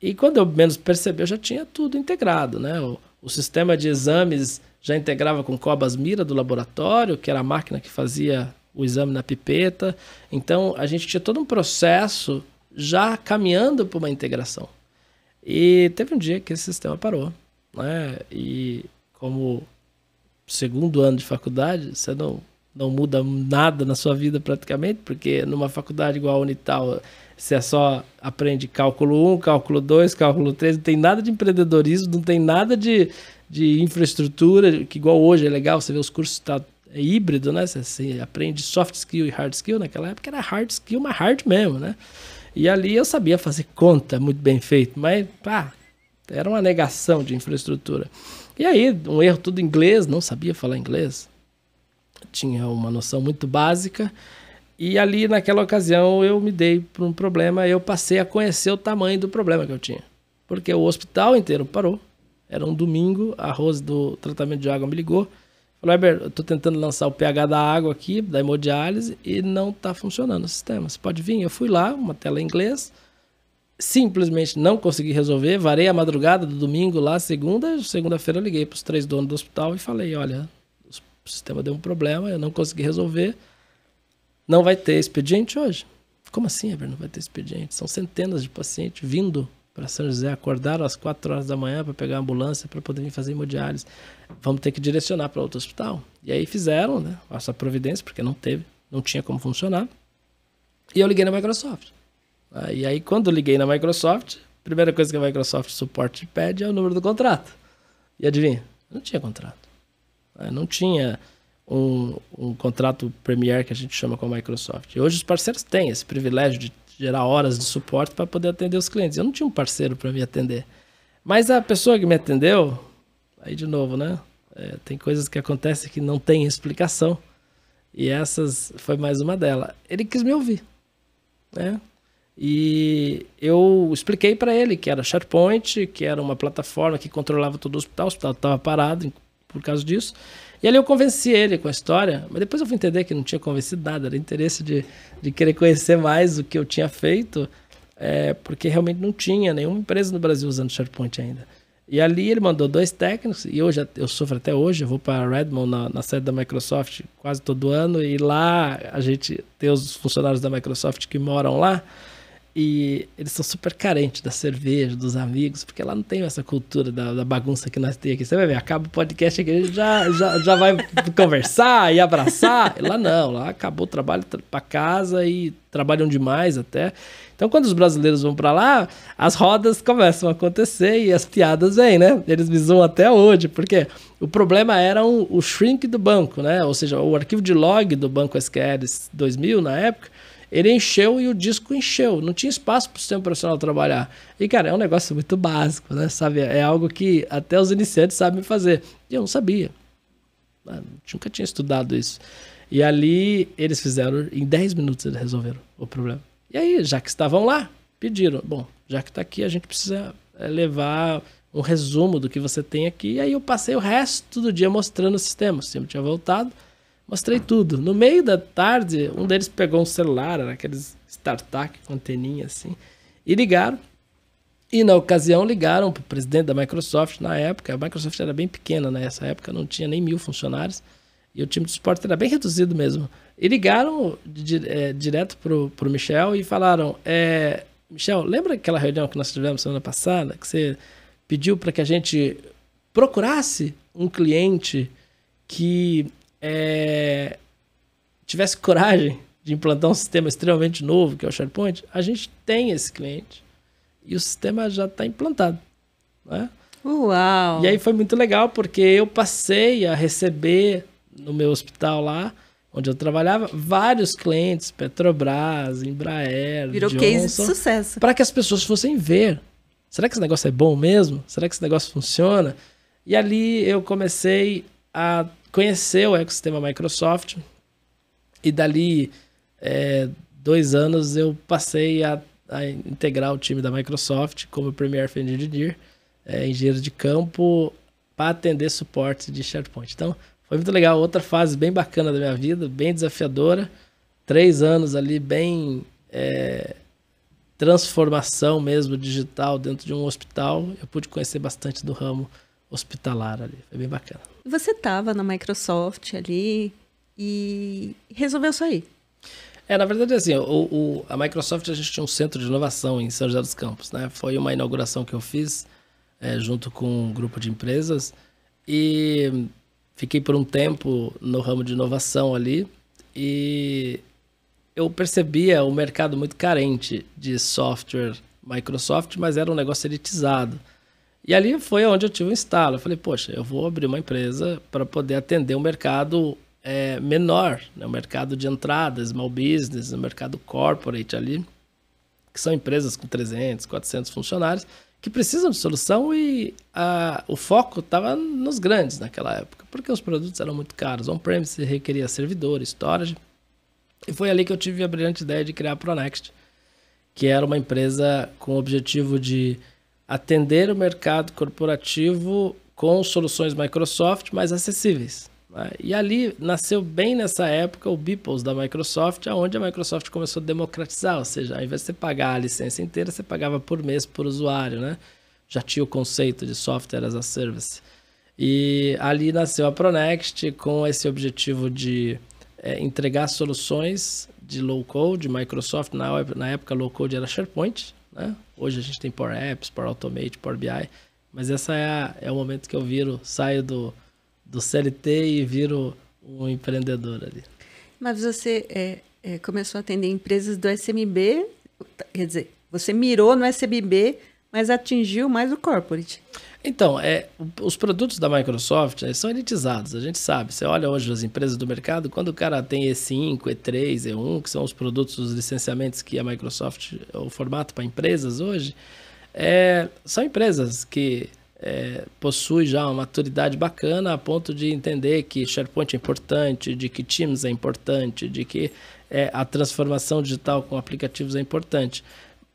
E quando eu menos percebi, eu já tinha tudo integrado, né? O sistema de exames já integrava com Cobas Mira do laboratório, que era a máquina que fazia o exame na pipeta. Então, a gente tinha todo um processo já caminhando para uma integração. E teve um dia que esse sistema parou, né? E como segundo ano de faculdade, você não muda nada na sua vida praticamente, porque numa faculdade igual a Unital, você só aprende cálculo 1, cálculo 2, cálculo 3, não tem nada de empreendedorismo, não tem nada de infraestrutura, que igual hoje é legal, você vê os cursos é híbrido, né? Você aprende soft skill e hard skill. Naquela época era hard skill, mas hard mesmo, né? E ali eu sabia fazer conta muito bem feito, mas era uma negação de infraestrutura. E aí, um erro tudo em inglês, não sabia falar inglês. Tinha uma noção muito básica. E ali, naquela ocasião, eu me dei por um problema. Eu passei a conhecer o tamanho do problema que eu tinha. Porque o hospital inteiro parou. Era um domingo, a Rose do tratamento de água me ligou. Falou, Heber, eu estou tentando lançar o pH da água aqui, da hemodiálise, e não está funcionando o sistema. Você pode vir? Eu fui lá, uma tela em inglês, simplesmente não consegui resolver, varei a madrugada do domingo lá, segunda-feira eu liguei para os 3 donos do hospital e falei, olha, o sistema deu um problema, eu não consegui resolver, não vai ter expediente hoje. Como assim, Heber, não vai ter expediente? São centenas de pacientes vindo para São José, acordaram às 4 horas da manhã para pegar a ambulância para poder vir fazer hemodiálise. Vamos ter que direcionar para outro hospital. E aí fizeram, né, essa providência, porque não tinha como funcionar. E eu liguei na Microsoft. E aí, quando eu liguei na Microsoft, a primeira coisa que a Microsoft Support pede é o número do contrato. E adivinha? Não tinha contrato. Não tinha um contrato Premier que a gente chama com a Microsoft. E hoje os parceiros têm esse privilégio de gerar horas de suporte para poder atender os clientes. Eu não tinha um parceiro para me atender. Mas a pessoa que me atendeu, aí de novo, né? Tem coisas que acontecem que não tem explicação. E essas foi mais uma delas. Ele quis me ouvir, né? E eu expliquei para ele que era SharePoint, que era uma plataforma que controlava todo o hospital estava parado por causa disso. E ali eu convenci ele com a história, mas depois eu fui entender que não tinha convencido nada, era interesse de querer conhecer mais o que eu tinha feito, porque realmente não tinha nenhuma empresa no Brasil usando SharePoint ainda. E ali ele mandou 2 técnicos, e eu sofro até hoje, eu vou para Redmond, na sede da Microsoft, quase todo ano, e lá a gente tem os funcionários da Microsoft que moram lá, E eles são super carentes da cerveja, dos amigos, porque lá não tem essa cultura da bagunça que nós temos aqui. Você vai ver, acaba o podcast aqui, a gente já vai conversar e abraçar. Lá não, lá acabou o trabalho para casa e trabalham demais até. Então, quando os brasileiros vão para lá, as rodas começam a acontecer e as piadas vêm, né? Eles me zoam até hoje, porque o problema era o shrink do banco, né? Ou seja, o arquivo de log do Banco SQL 2000, na época, ele encheu e o disco encheu. Não tinha espaço para o sistema operacional trabalhar. E, cara, é um negócio muito básico, né? Sabe? É algo que até os iniciantes sabem fazer. E eu não sabia. Nunca tinha estudado isso. E ali eles fizeram, em 10 minutos eles resolveram o problema. E aí, já que estavam lá, pediram. Bom, já que está aqui, a gente precisa levar um resumo do que você tem aqui. E aí eu passei o resto do dia mostrando o sistema. O sistema tinha voltado. Mostrei tudo. No meio da tarde, um deles pegou um celular, era aqueles StarTAC com anteninha assim, e ligaram. E na ocasião ligaram para o presidente da Microsoft na época. A Microsoft era bem pequena nessa época, não tinha nem 1000 funcionários. E o time de suporte era bem reduzido mesmo. E ligaram direto pro Michel e falaram, Michel, lembra aquela reunião que nós tivemos semana passada, que você pediu para que a gente procurasse um cliente que tivesse coragem de implantar um sistema extremamente novo, que é o SharePoint? A gente tem esse cliente e o sistema já está implantado, né? Uau! E aí foi muito legal, porque eu passei a receber no meu hospital lá, onde eu trabalhava, vários clientes, Petrobras, Embraer, virou Johnson, case de sucesso. para que as pessoas fossem ver. Será que esse negócio é bom mesmo? Será que esse negócio funciona? E ali eu comecei a conhecer o ecossistema Microsoft, e dali 2 anos eu passei a integrar o time da Microsoft como Premier Engineer, engenheiro de campo, para atender suporte de SharePoint. Então, foi muito legal, outra fase bem bacana da minha vida, bem desafiadora, 3 anos ali, bem transformação mesmo digital dentro de um hospital. Eu pude conhecer bastante do ramo hospitalar ali, foi bem bacana. Você estava na Microsoft ali e resolveu sair. Na verdade, assim, a Microsoft, a gente tinha um centro de inovação em São José dos Campos, né? Foi uma inauguração que eu fiz junto com um grupo de empresas e fiquei por um tempo no ramo de inovação ali e eu percebia o mercado muito carente de software Microsoft, mas era um negócio elitizado. E ali foi onde eu tive um estalo. Eu falei, poxa, eu vou abrir uma empresa para poder atender um mercado menor, né? O mercado de entrada, small business, o mercado corporate ali, que são empresas com 300, 400 funcionários, que precisam de solução e o foco estava nos grandes naquela época, porque os produtos eram muito caros. On-premise requeria servidor, storage. E foi ali que eu tive a brilhante ideia de criar a Pronext, que era uma empresa com o objetivo de atender o mercado corporativo com soluções Microsoft mais acessíveis, né? E ali nasceu bem nessa época o Beeples da Microsoft, onde a Microsoft começou a democratizar, ou seja, ao invés de você pagar a licença inteira, você pagava por mês por usuário, né? Já tinha o conceito de software as a service. E ali nasceu a Pronext com esse objetivo de entregar soluções de low-code, Microsoft, na época low-code era SharePoint, né? Hoje a gente tem Power Apps, Power Automate, Power BI, mas essa é o momento que eu saio do CLT e viro um empreendedor ali. Mas você começou a atender empresas do SMB, quer dizer, você mirou no SMB, mas atingiu mais o corporate. Então, os produtos da Microsoft são elitizados, a gente sabe. Você olha hoje as empresas do mercado, quando o cara tem E5, E3, E1, que são os produtos, os licenciamentos que a Microsoft, o formato para empresas hoje, são empresas que possuem já uma maturidade bacana a ponto de entender que SharePoint é importante, de que Teams é importante, de que a transformação digital com aplicativos é importante.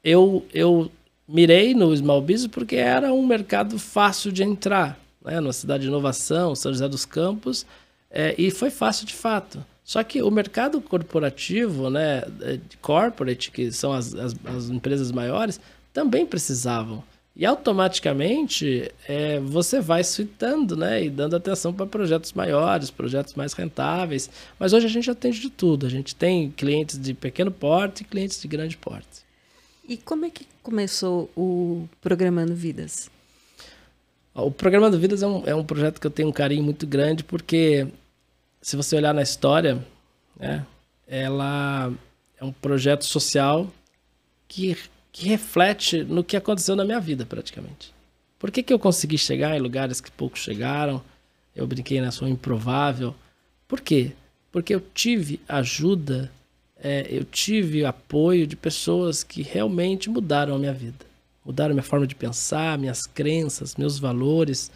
Eu mirei no Small Business porque era um mercado fácil de entrar, né? Numa cidade de inovação, São José dos Campos, e foi fácil de fato. Só que o mercado corporativo, né, corporate, que são as empresas maiores, também precisavam. E automaticamente você vai suitando, né, e dando atenção para projetos maiores, projetos mais rentáveis. Mas hoje a gente atende de tudo. A gente tem clientes de pequeno porte e clientes de grande porte. E como é que começou o Programando Vidas? O Programando Vidas é um projeto que eu tenho um carinho muito grande, porque se você olhar na história, né, ela é um projeto social que reflete no que aconteceu na minha vida, praticamente. Por que eu consegui chegar em lugares que poucos chegaram? Eu brinquei na sua improvável. Por quê? Porque eu tive ajuda, eu tive apoio de pessoas que realmente mudaram a minha vida. Mudaram a minha forma de pensar, minhas crenças, meus valores.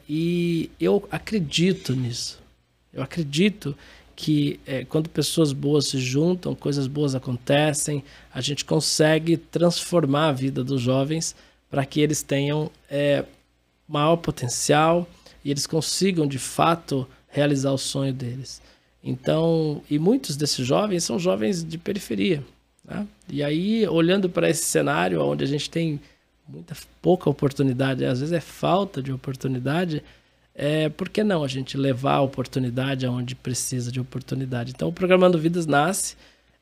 E eu acredito nisso. Eu acredito que quando pessoas boas se juntam, coisas boas acontecem, a gente consegue transformar a vida dos jovens para que eles tenham maior potencial e eles consigam, de fato, realizar o sonho deles. Então, e muitos desses jovens são jovens de periferia, né? E aí, olhando para esse cenário onde a gente tem pouca oportunidade, às vezes é falta de oportunidade, por que não a gente levar a oportunidade aonde precisa de oportunidade? Então, o Programando Vidas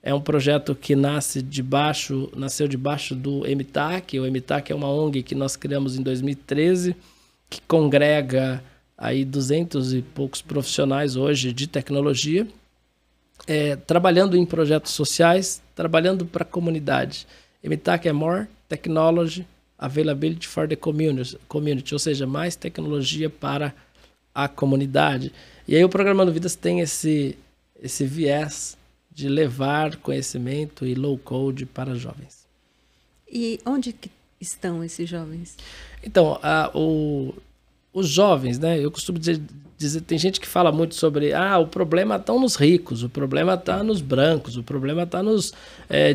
é um projeto que nasceu debaixo do MTAC. O MTAC é uma ONG que nós criamos em 2013, que congrega aí 200 e poucos profissionais hoje de tecnologia, trabalhando em projetos sociais, trabalhando para a comunidade. MTAC é More Technology Availability for the Community, ou seja, mais tecnologia para a comunidade. E aí o Programando Vidas tem esse viés de levar conhecimento e low code para jovens. E onde que estão esses jovens? Então, os jovens, né? Eu costumo dizer, tem gente que fala muito sobre o problema está nos ricos, o problema está nos brancos, o problema está nos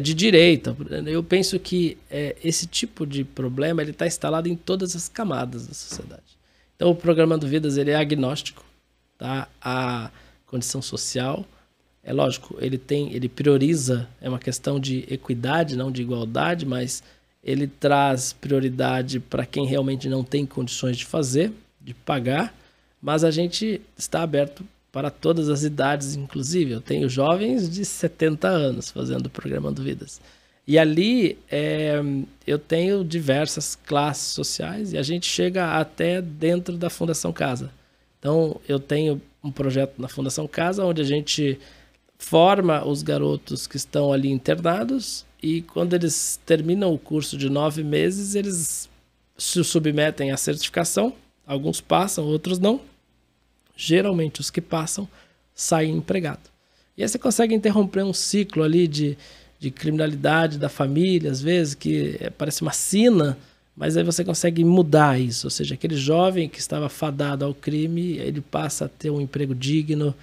de direita. Eu penso que esse tipo de problema ele está instalado em todas as camadas da sociedade. Então, o Programando Vidas ele é agnóstico, tá? A condição social. É lógico, ele prioriza, é uma questão de equidade, não de igualdade, mas ele traz prioridade para quem realmente não tem condições de fazer, de pagar, mas a gente está aberto para todas as idades, inclusive. Eu tenho jovens de 70 anos fazendo Programando Vidas. E ali eu tenho diversas classes sociais e a gente chega até dentro da Fundação Casa. Então, eu tenho um projeto na Fundação Casa onde a gente forma os garotos que estão ali internados e quando eles terminam o curso de 9 meses, eles se submetem à certificação. Alguns passam, outros não. Geralmente, os que passam saem empregados. E aí você consegue interromper um ciclo ali de criminalidade da família, às vezes, que parece uma sina, mas aí você consegue mudar isso. Ou seja, aquele jovem que estava fadado ao crime, ele passa a ter um emprego digno,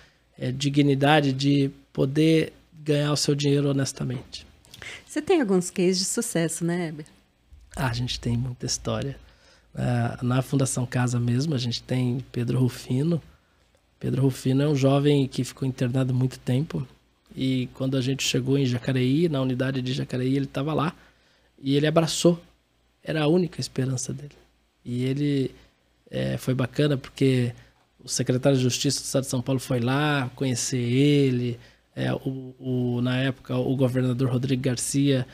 dignidade de poder ganhar o seu dinheiro honestamente. Você tem alguns cases de sucesso, né, Heber? A gente tem muita história. Na Fundação Casa mesmo, a gente tem Pedro Rufino. Pedro Rufino é um jovem que ficou internado muito tempo. E quando a gente chegou em Jacareí, na unidade de Jacareí, ele estava lá. E ele abraçou. Era a única esperança dele. E ele foi bacana porque o secretário de Justiça do Estado de São Paulo foi lá conhecer ele. Na época, o governador Rodrigo Garcia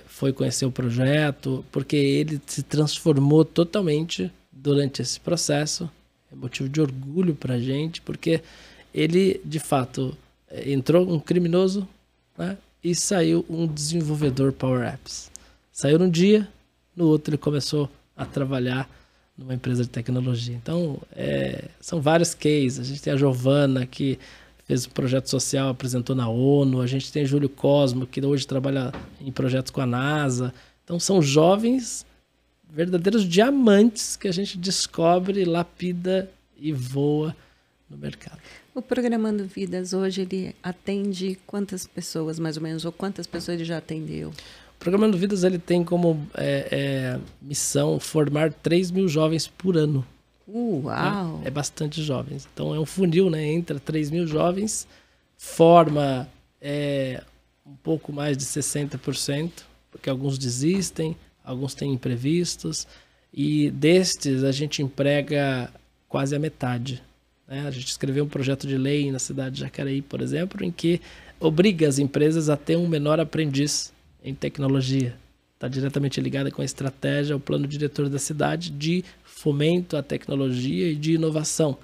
foi conhecer o projeto, porque ele se transformou totalmente durante esse processo. É motivo de orgulho para a gente, porque ele, de fato, entrou um criminoso, né, e saiu um desenvolvedor Power Apps. Saiu num dia, no outro ele começou a trabalhar numa empresa de tecnologia. Então, são vários cases. A gente tem a Giovana, que fez um projeto social, apresentou na ONU. A gente tem Júlio Cosmo, que hoje trabalha em projetos com a NASA. Então, são jovens, verdadeiros diamantes que a gente descobre, lapida e voa no mercado. O Programando Vidas hoje, ele atende quantas pessoas, mais ou menos, ou quantas pessoas ele já atendeu? O Programando Vidas ele tem como missão formar 3 mil jovens por ano. Uau! É bastante jovens. Então é um funil, né? Entra 3 mil jovens, forma um pouco mais de 60%, porque alguns desistem, alguns têm imprevistos, e destes a gente emprega quase a metade. A gente escreveu um projeto de lei na cidade de Jacareí, por exemplo, em que obriga as empresas a ter um menor aprendiz em tecnologia. Está diretamente ligada com a estratégia, o plano diretor da cidade de fomento à tecnologia e de inovação.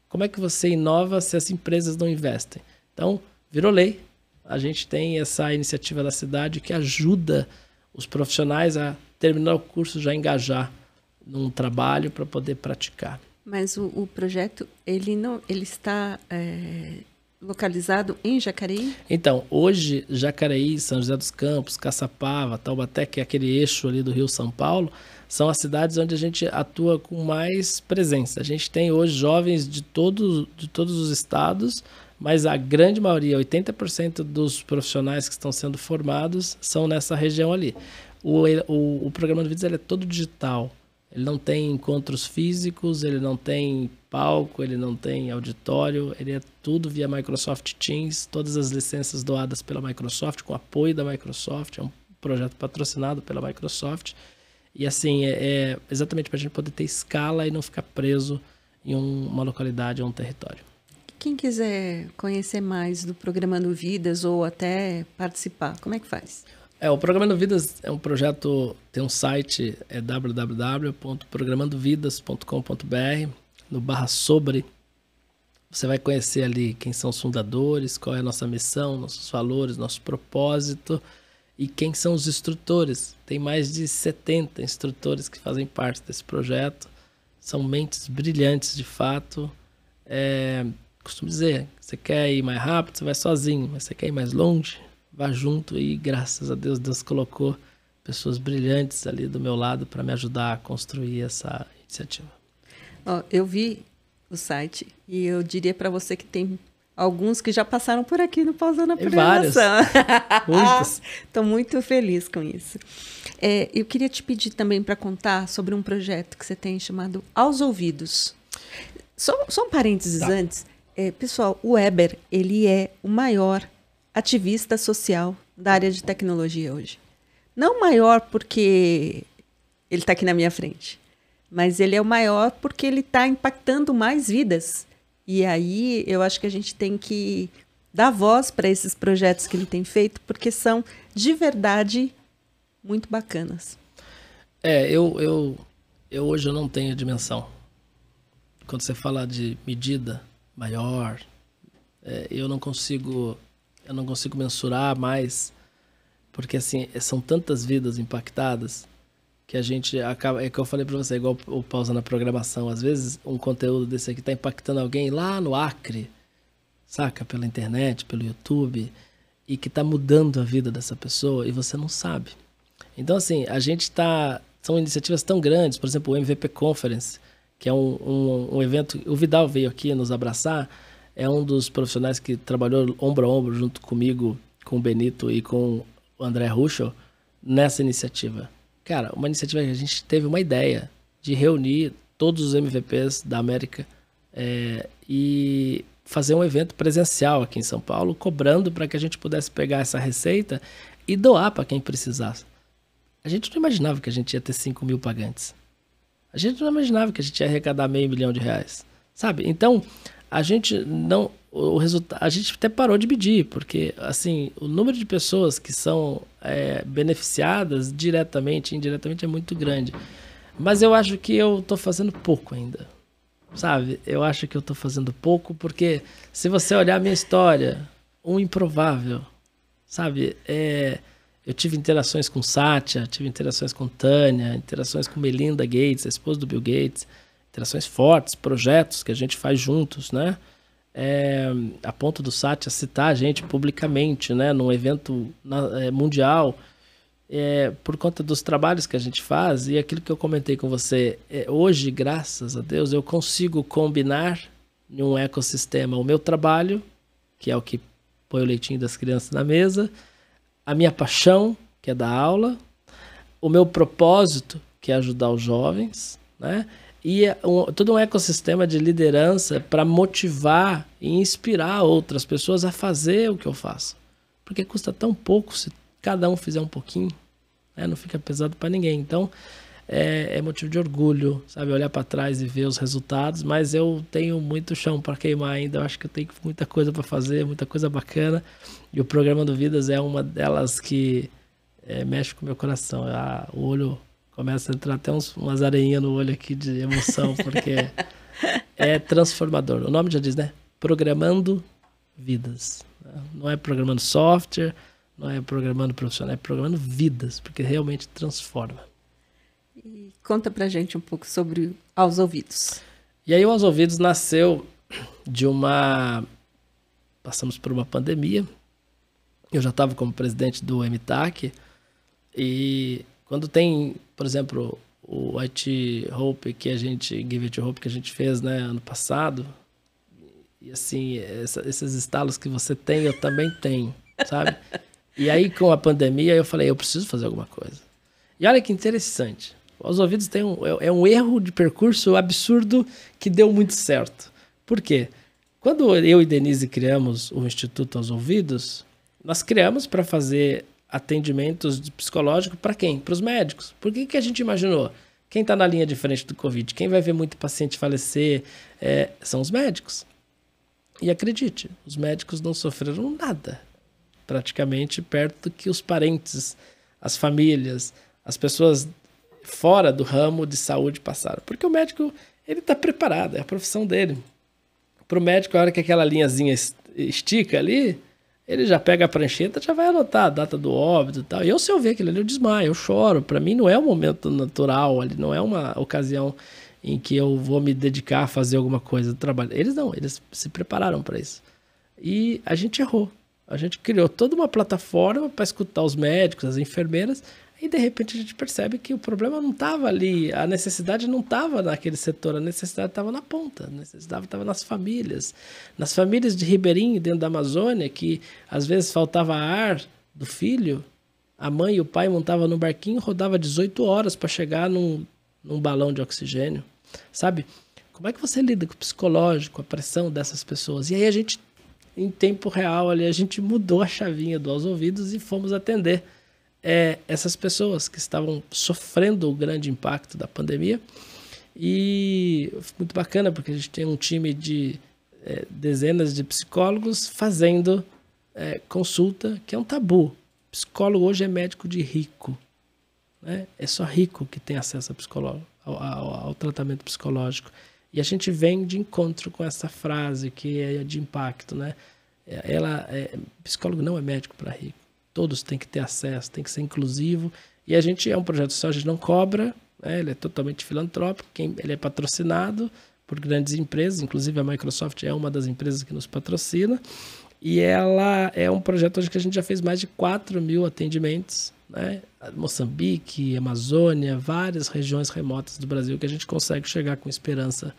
Como é que você inova se as empresas não investem? Então, virou lei. A gente tem essa iniciativa da cidade que ajuda os profissionais a terminar o curso, já engajar num trabalho para poder praticar. Mas o projeto, ele está localizado em Jacareí? Então, hoje, Jacareí, São José dos Campos, Caçapava, Taubaté, que é aquele eixo ali do Rio-São Paulo, são as cidades onde a gente atua com mais presença. A gente tem hoje jovens de todos os estados, mas a grande maioria, 80% dos profissionais que estão sendo formados são nessa região ali. O programa de Vidas ele é todo digital. Ele não tem encontros físicos, ele não tem palco, ele não tem auditório, ele é tudo via Microsoft Teams, todas as licenças doadas pela Microsoft, com apoio da Microsoft, é um projeto patrocinado pela Microsoft. E assim, é exatamente para a gente poder ter escala e não ficar preso em uma localidade ou um território. Quem quiser conhecer mais do Programando Vidas ou até participar, como é que faz? O Programando Vidas é um projeto, tem um site, é www.programandovidas.com.br, no /sobre, você vai conhecer ali quem são os fundadores, qual é a nossa missão, nossos valores, nosso propósito e quem são os instrutores. Tem mais de 70 instrutores que fazem parte desse projeto, são mentes brilhantes de fato. Costumo dizer, você quer ir mais rápido, você vai sozinho, mas você quer ir mais longe, vá junto e graças a Deus, Deus colocou pessoas brilhantes ali do meu lado para me ajudar a construir essa iniciativa. Eu vi o site e eu diria para você que tem alguns que já passaram por aqui no Pausando a Programação. Muitos. Estou muito feliz com isso. Eu queria te pedir também para contar sobre um projeto que você tem chamado Aos Ouvidos. Só um parênteses antes. Pessoal, o Weber, ele é o maior ativista social da área de tecnologia hoje. Não maior porque ele está aqui na minha frente, mas ele é o maior porque ele está impactando mais vidas. E aí eu acho que a gente tem que dar voz para esses projetos que ele tem feito, porque são, de verdade, muito bacanas. Eu hoje eu não tenho a dimensão. Quando você fala de medida maior, eu não consigo mensurar mais, porque assim, são tantas vidas impactadas que a gente acaba, é que eu falei para você, igual o Pausa na Programação, às vezes um conteúdo desse aqui está impactando alguém lá no Acre, saca, pela internet, pelo YouTube, e que está mudando a vida dessa pessoa e você não sabe. Então assim, são iniciativas tão grandes, por exemplo, o MVP Conference, que é um evento, o Vidal veio aqui nos abraçar, é um dos profissionais que trabalhou ombro a ombro junto comigo, com o Benito e com o André Ruschel, nessa iniciativa. Cara, uma iniciativa que a gente teve uma ideia de reunir todos os MVPs da América e fazer um evento presencial aqui em São Paulo, cobrando para que a gente pudesse pegar essa receita e doar para quem precisasse. A gente não imaginava que a gente ia ter 5 mil pagantes. A gente não imaginava que a gente ia arrecadar R$500 mil, sabe? Então, a gente até parou de medir, porque assim, o número de pessoas que são beneficiadas diretamente e indiretamente é muito grande. Mas eu acho que eu estou fazendo pouco ainda, sabe? Eu acho que eu estou fazendo pouco porque se você olhar a minha história, um improvável, sabe? Eu tive interações com Satya, tive interações com Tânia, interações com Melinda Gates, a esposa do Bill Gates, interações fortes, projetos que a gente faz juntos, né? A ponto do Satya citar a gente publicamente, né? Num evento mundial, por conta dos trabalhos que a gente faz e aquilo que eu comentei com você. Hoje, graças a Deus, eu consigo combinar em um ecossistema o meu trabalho, que é o que põe o leitinho das crianças na mesa, a minha paixão, que é dar aula, o meu propósito, que é ajudar os jovens, né? E todo um ecossistema de liderança para motivar e inspirar outras pessoas a fazer o que eu faço. Porque custa tão pouco se cada um fizer um pouquinho, né? Não fica pesado para ninguém. Então, é motivo de orgulho, sabe? Olhar para trás e ver os resultados, mas eu tenho muito chão para queimar ainda. Eu acho que eu tenho muita coisa para fazer, muita coisa bacana. E o Programando Vidas é uma delas que mexe com o meu coração. O olho começa a entrar até umas areinhas no olho aqui de emoção, porque é transformador. O nome já diz, né? Programando vidas. Não é programando software, não é programando profissional, é programando vidas, porque realmente transforma. E conta pra gente um pouco sobre Aos Ouvidos. E aí o Aos Ouvidos nasceu de passamos por uma pandemia. Eu já estava como presidente do MTAC e quando tem, por exemplo, o IT Hope Give It Hope que a gente fez, né, ano passado, e assim, esses estalos que você tem, eu também tenho, sabe? E aí com a pandemia eu falei, eu preciso fazer alguma coisa. E olha que interessante, Aos Ouvidos é um erro de percurso absurdo que deu muito certo. Por quê? Quando eu e Denise criamos o Instituto Aos Ouvidos, nós criamos para fazer atendimentos psicológicos para quem? Para os médicos. Por que a gente imaginou? Quem está na linha de frente do Covid, quem vai ver muito paciente falecer, são os médicos. E acredite, os médicos não sofreram nada, praticamente perto do que os parentes, as famílias, as pessoas fora do ramo de saúde passaram. Porque o médico, ele está preparado, é a profissão dele. Para o médico, a hora que aquela linhazinha estica ali, ele já pega a prancheta, já vai anotar a data do óbito e tal. E se eu ver aquilo ali, eu desmaio, eu choro. Para mim não é um momento natural, ali não é uma ocasião em que eu vou me dedicar a fazer alguma coisa do trabalho. Eles não, eles se prepararam para isso. E a gente errou. A gente criou toda uma plataforma para escutar os médicos, as enfermeiras, e de repente a gente percebe que o problema não estava ali, a necessidade não estava naquele setor, a necessidade estava na ponta, a necessidade estava nas famílias de ribeirinho dentro da Amazônia, que às vezes faltava ar do filho, a mãe e o pai montavam no barquinho, rodava 18 horas para chegar num balão de oxigênio, sabe? Como é que você lida com o psicológico, a pressão dessas pessoas? E aí a gente, em tempo real, ali, a gente mudou a chavinha do Aos Ouvidos e fomos atender essas pessoas que estavam sofrendo o grande impacto da pandemia. E muito bacana, porque a gente tem um time de dezenas de psicólogos fazendo consulta, que é um tabu. Psicólogo hoje é médico de rico, né? É só rico que tem acesso ao tratamento psicológico. E a gente vem de encontro com essa frase que é de impacto, né? Psicólogo não é médico para rico. Todos têm que ter acesso, tem que ser inclusivo. E a gente é um projeto social, a gente não cobra, né? Ele é totalmente filantrópico, ele é patrocinado por grandes empresas, inclusive a Microsoft é uma das empresas que nos patrocina. E ela é um projeto hoje que a gente já fez mais de 4.000 atendimentos, né? Moçambique, Amazônia, várias regiões remotas do Brasil que a gente consegue chegar com esperança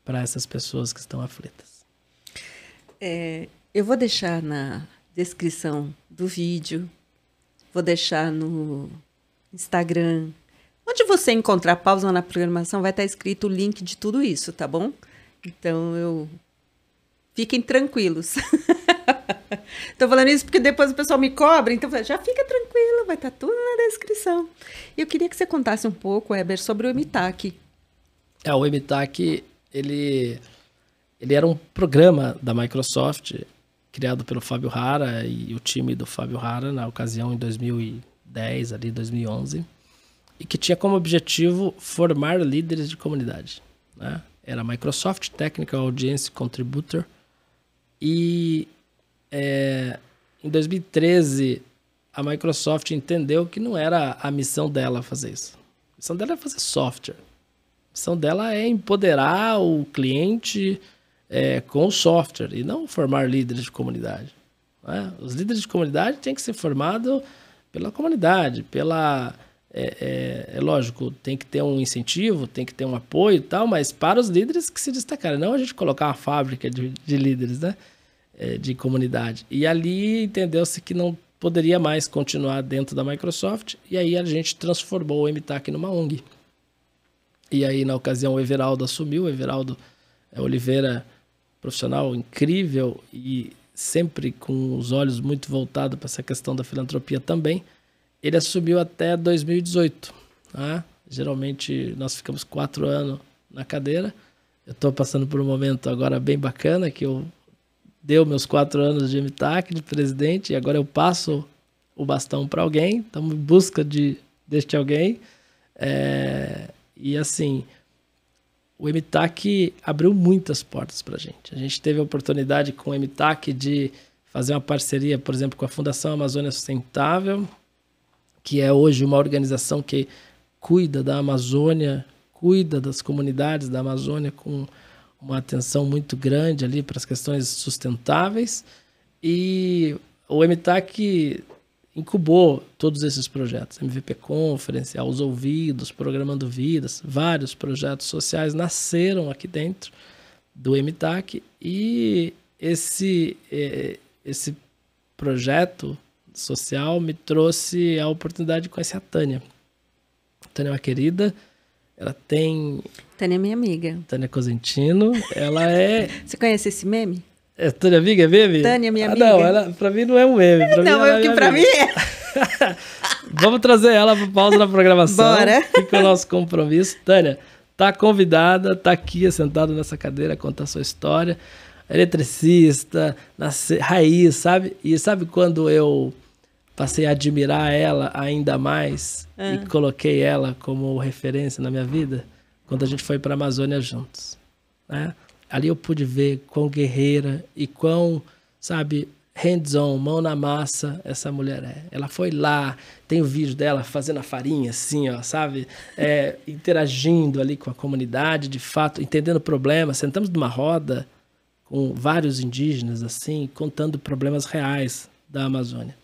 para essas pessoas que estão aflitas. Eu vou deixar na descrição do vídeo, vou deixar no Instagram. Onde você encontrar pausa na programação, vai estar escrito o link de tudo isso, tá bom? Então, fiquem tranquilos. Estou falando isso porque depois o pessoal me cobra, então já fica tranquilo, vai estar tudo na descrição. E eu queria que você contasse um pouco, Heber, sobre o MTAC. O MTAC, ele era um programa da Microsoft, criado pelo Fábio Hara e o time do Fábio Hara, na ocasião em 2010, ali 2011, e que tinha como objetivo formar líderes de comunidade, né? Era a Microsoft Technical Audience Contributor, e em 2013 a Microsoft entendeu que não era a missão dela fazer isso. A missão dela é fazer software. A missão dela é empoderar o cliente com o software e não formar líderes de comunidade, né? Os líderes de comunidade têm que ser formados pela comunidade, lógico, tem que ter um incentivo, tem que ter um apoio e tal, mas para os líderes que se destacarem, não a gente colocar uma fábrica de líderes, né? De comunidade. E ali entendeu-se que não poderia mais continuar dentro da Microsoft, e aí a gente transformou o MTAC numa ONG. E aí, na ocasião, o Everaldo assumiu. O Everaldo Oliveira, profissional incrível e sempre com os olhos muito voltados para essa questão da filantropia também. Ele assumiu até 2018. Tá? Geralmente, nós ficamos 4 anos na cadeira. Eu estou passando por um momento agora bem bacana, que eu deu meus 4 anos de MTAC, de presidente, e agora eu passo o bastão para alguém, estamos em busca deste alguém. E assim, o MTAC abriu muitas portas para a gente. A gente teve a oportunidade com o MTAC de fazer uma parceria, por exemplo, com a Fundação Amazônia Sustentável, que é hoje uma organização que cuida da Amazônia, cuida das comunidades da Amazônia com uma atenção muito grande ali para as questões sustentáveis. E o MTAC incubou todos esses projetos, MVP Conference, Aos Ouvidos, Programando Vidas, vários projetos sociais nasceram aqui dentro do MTAC, e esse projeto social me trouxe a oportunidade de conhecer a Tânia. A Tânia é uma querida, ela tem... Tânia é minha amiga. Tânia Cosentino, ela é... Você conhece esse meme? É Tânia amiga, é meme? Tânia, minha amiga. Não, ela, pra mim não é um meme. Pra mim é. Vamos trazer ela para pausa na programação. Bora. Fica o nosso compromisso. Tânia, tá convidada, tá aqui sentada nessa cadeira, contar a sua história. Eletricista, raiz, sabe? E sabe quando eu passei a admirar ela ainda mais e coloquei ela como referência na minha vida? Quando a gente foi para a Amazônia juntos, né? Ali eu pude ver quão guerreira e quão, sabe, hands-on, mão na massa essa mulher é. Ela foi lá, tem o vídeo dela fazendo a farinha assim, ó, sabe? Interagindo ali com a comunidade, de fato, entendendo problemas. Sentamos numa roda com vários indígenas, assim, contando problemas reais da Amazônia.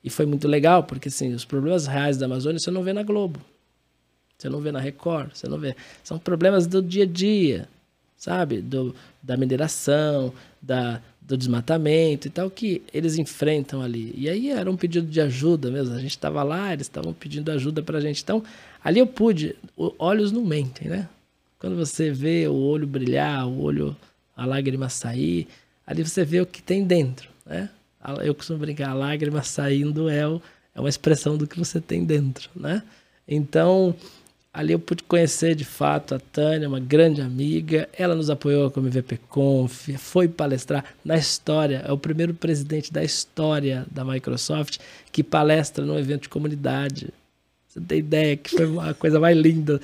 E foi muito legal, porque assim, os problemas reais da Amazônia você não vê na Globo. Você não vê na Record, você não vê. São problemas do dia a dia, sabe? Da mineração, do desmatamento e tal, que eles enfrentam ali. E aí era um pedido de ajuda mesmo. A gente estava lá, eles estavam pedindo ajuda para a gente. Então, ali eu pude... Olhos não mentem, né? Quando você vê o olho brilhar, a lágrima sair, ali você vê o que tem dentro, né? Eu costumo brincar, a lágrima saindo é uma expressão do que você tem dentro, né? Então... Ali eu pude conhecer, de fato, a Tânia, uma grande amiga. Ela nos apoiou com o MVP Conf, foi palestrar na história. É o primeiro presidente da história da Microsoft que palestra num evento de comunidade. Você tem ideia que foi uma coisa mais linda.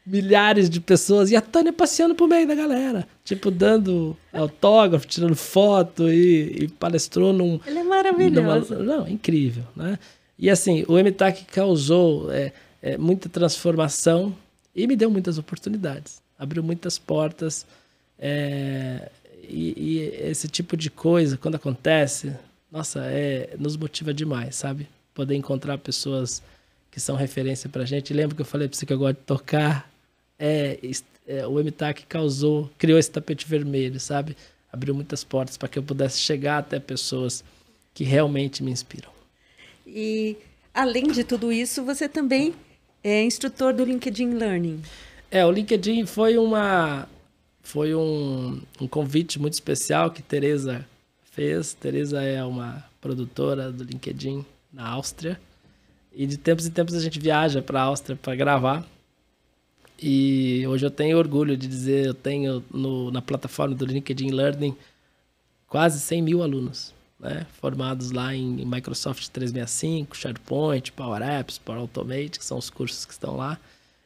Milhares de pessoas. E a Tânia passeando por meio da galera. Tipo, dando autógrafo, tirando foto e palestrou num... Ele é maravilhoso. Não, incrível, né? E assim, o MTAC causou... muita transformação e me deu muitas oportunidades, abriu muitas portas, e esse tipo de coisa, quando acontece, nossa, nos motiva demais, sabe? Poder encontrar pessoas que são referência pra gente. Lembra que eu falei pra você que eu gosto de tocar? O MTAC criou esse tapete vermelho, sabe? Abriu muitas portas para que eu pudesse chegar até pessoas que realmente me inspiram. E, além de tudo isso, você também é instrutor do LinkedIn Learning. O LinkedIn foi um convite muito especial que Teresa fez. Teresa é uma produtora do LinkedIn na Áustria. E de tempos em tempos a gente viaja para a Áustria para gravar. E hoje eu tenho orgulho de dizer, eu tenho na plataforma do LinkedIn Learning quase 100 mil alunos, né, formados lá em Microsoft 365, SharePoint, Power Apps, Power Automate, que são os cursos que estão lá.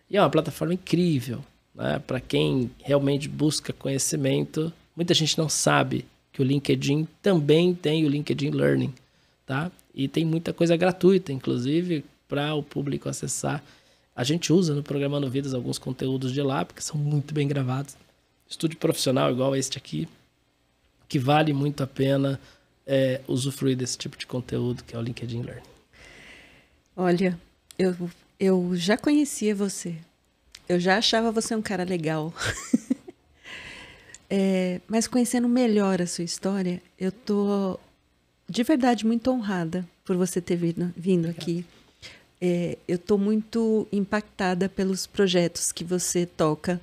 E é uma plataforma incrível, né, para quem realmente busca conhecimento. Muita gente não sabe que o LinkedIn também tem o LinkedIn Learning, tá? E tem muita coisa gratuita, inclusive, para o público acessar. A gente usa no Programando Vidas alguns conteúdos de lá, porque são muito bem gravados. Estúdio profissional igual este aqui, que vale muito a pena usufruir desse tipo de conteúdo que é o LinkedIn Learning. Olha, eu já conhecia você. Eu já achava você um cara legal. Mas conhecendo melhor a sua história, eu tô de verdade muito honrada por você ter vindo aqui. Eu estou muito impactada pelos projetos que você toca.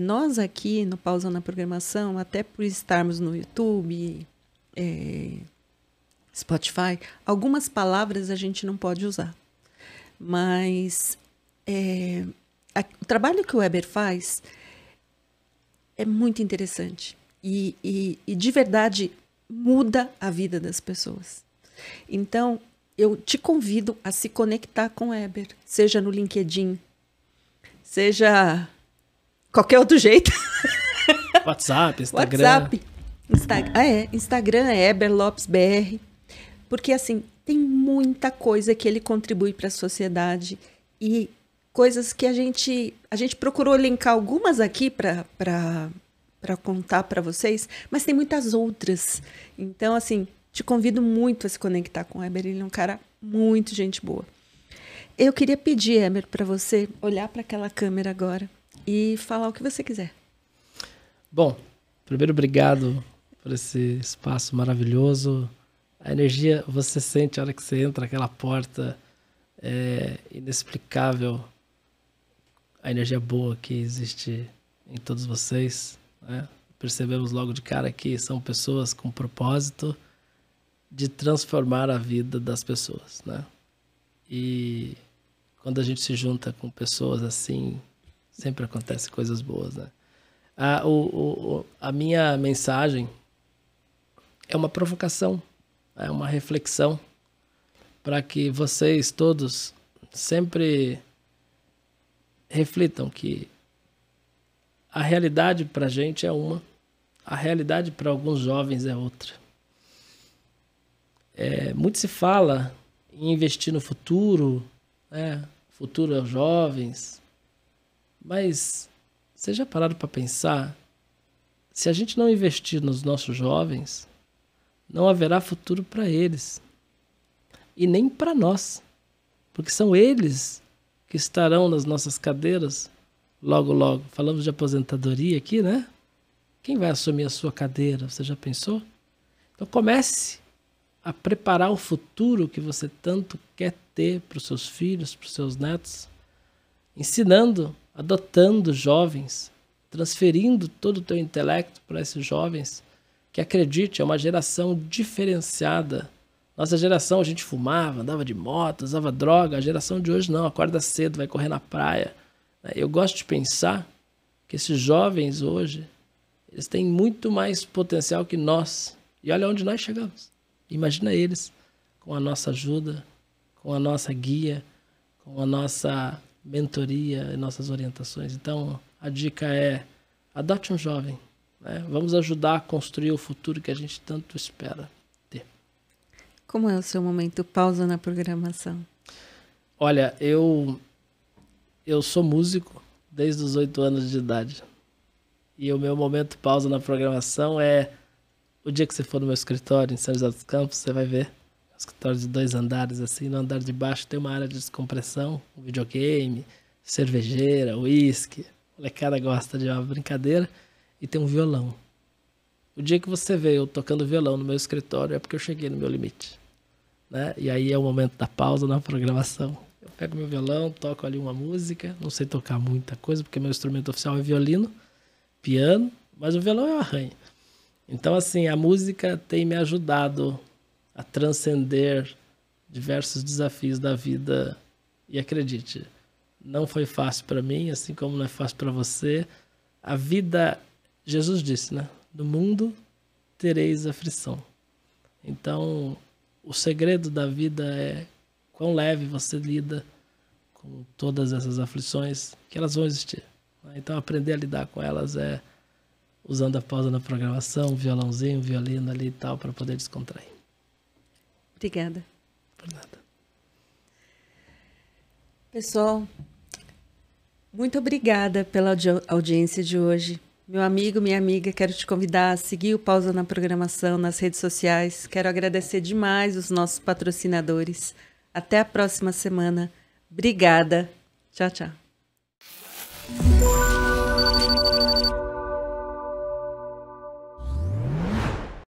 Nós aqui no Pausa na Programação, até por estarmos no YouTube, Spotify, algumas palavras a gente não pode usar. Mas o trabalho que o Weber faz é muito interessante. E de verdade muda a vida das pessoas. Então, eu te convido a se conectar com o Eber, seja no LinkedIn, seja qualquer outro jeito. WhatsApp, Instagram. Instagram é Eber Lopes BR, porque assim, tem muita coisa que ele contribui para a sociedade e coisas que a gente procurou elencar algumas aqui para contar para vocês, mas tem muitas outras. Então, assim, te convido muito a se conectar com o Eber, ele é um cara muito gente boa. Eu queria pedir, Eber, para você olhar para aquela câmera agora e falar o que você quiser. Bom, primeiro, obrigado por esse espaço maravilhoso. A energia, você sente a hora que você entra naquela porta, é inexplicável a energia boa que existe em todos vocês, né? Percebemos logo de cara que são pessoas com propósito de transformar a vida das pessoas, né? E quando a gente se junta com pessoas assim, sempre acontecem coisas boas, né? A minha mensagem é uma provocação, é uma reflexão para que vocês todos sempre reflitam que a realidade para a gente é uma, a realidade para alguns jovens é outra. Muito se fala em investir no futuro, né? Futuro aos jovens, mas vocês já pararam para pensar? Se a gente não investir nos nossos jovens, não haverá futuro para eles e nem para nós, porque são eles que estarão nas nossas cadeiras logo, logo. Falamos de aposentadoria aqui, né? Quem vai assumir a sua cadeira? Você já pensou? Então comece a preparar o futuro que você tanto quer ter para os seus filhos, para os seus netos, ensinando, adotando jovens, transferindo todo o teu intelecto para esses jovens, que acredite, é uma geração diferenciada. Nossa geração, a gente fumava, andava de moto, usava droga. A geração de hoje não, acorda cedo, vai correr na praia. Eu gosto de pensar que esses jovens hoje, eles têm muito mais potencial que nós. E olha onde nós chegamos. Imagina eles com a nossa ajuda, com a nossa guia, com a nossa mentoria e nossas orientações. Então, a dica é, adote um jovem, né? Vamos ajudar a construir o futuro que a gente tanto espera ter. Como é o seu momento pausa na programação? Olha, eu sou músico desde os 8 anos de idade. E o meu momento pausa na programação é o dia que você for no meu escritório em São José dos Campos, você vai ver um escritório de 2 andares, assim. No andar de baixo tem uma área de descompressão, um videogame, cervejeira, uísque. A molecada gosta de uma brincadeira. E tem um violão. O dia que você vê eu tocando violão no meu escritório é porque eu cheguei no meu limite, né? E aí é o momento da pausa na programação. Eu pego meu violão, toco ali uma música. Não sei tocar muita coisa, porque meu instrumento oficial é violino, piano, mas o violão é o arranho. Então, assim, a música tem me ajudado a transcender diversos desafios da vida. E acredite, não foi fácil para mim, assim como não é fácil para você. A vida, Jesus disse, né? No mundo tereis aflição. Então, o segredo da vida é quão leve você lida com todas essas aflições, que elas vão existir. Então, aprender a lidar com elas é usando a pausa na programação, um violãozinho, um violino ali e tal, para poder descontrair. Obrigada. Por nada. Pessoal, muito obrigada pela audiência de hoje. Meu amigo, minha amiga, quero te convidar a seguir o Pausa na Programação nas redes sociais. Quero agradecer demais os nossos patrocinadores. Até a próxima semana. Obrigada. Tchau, tchau.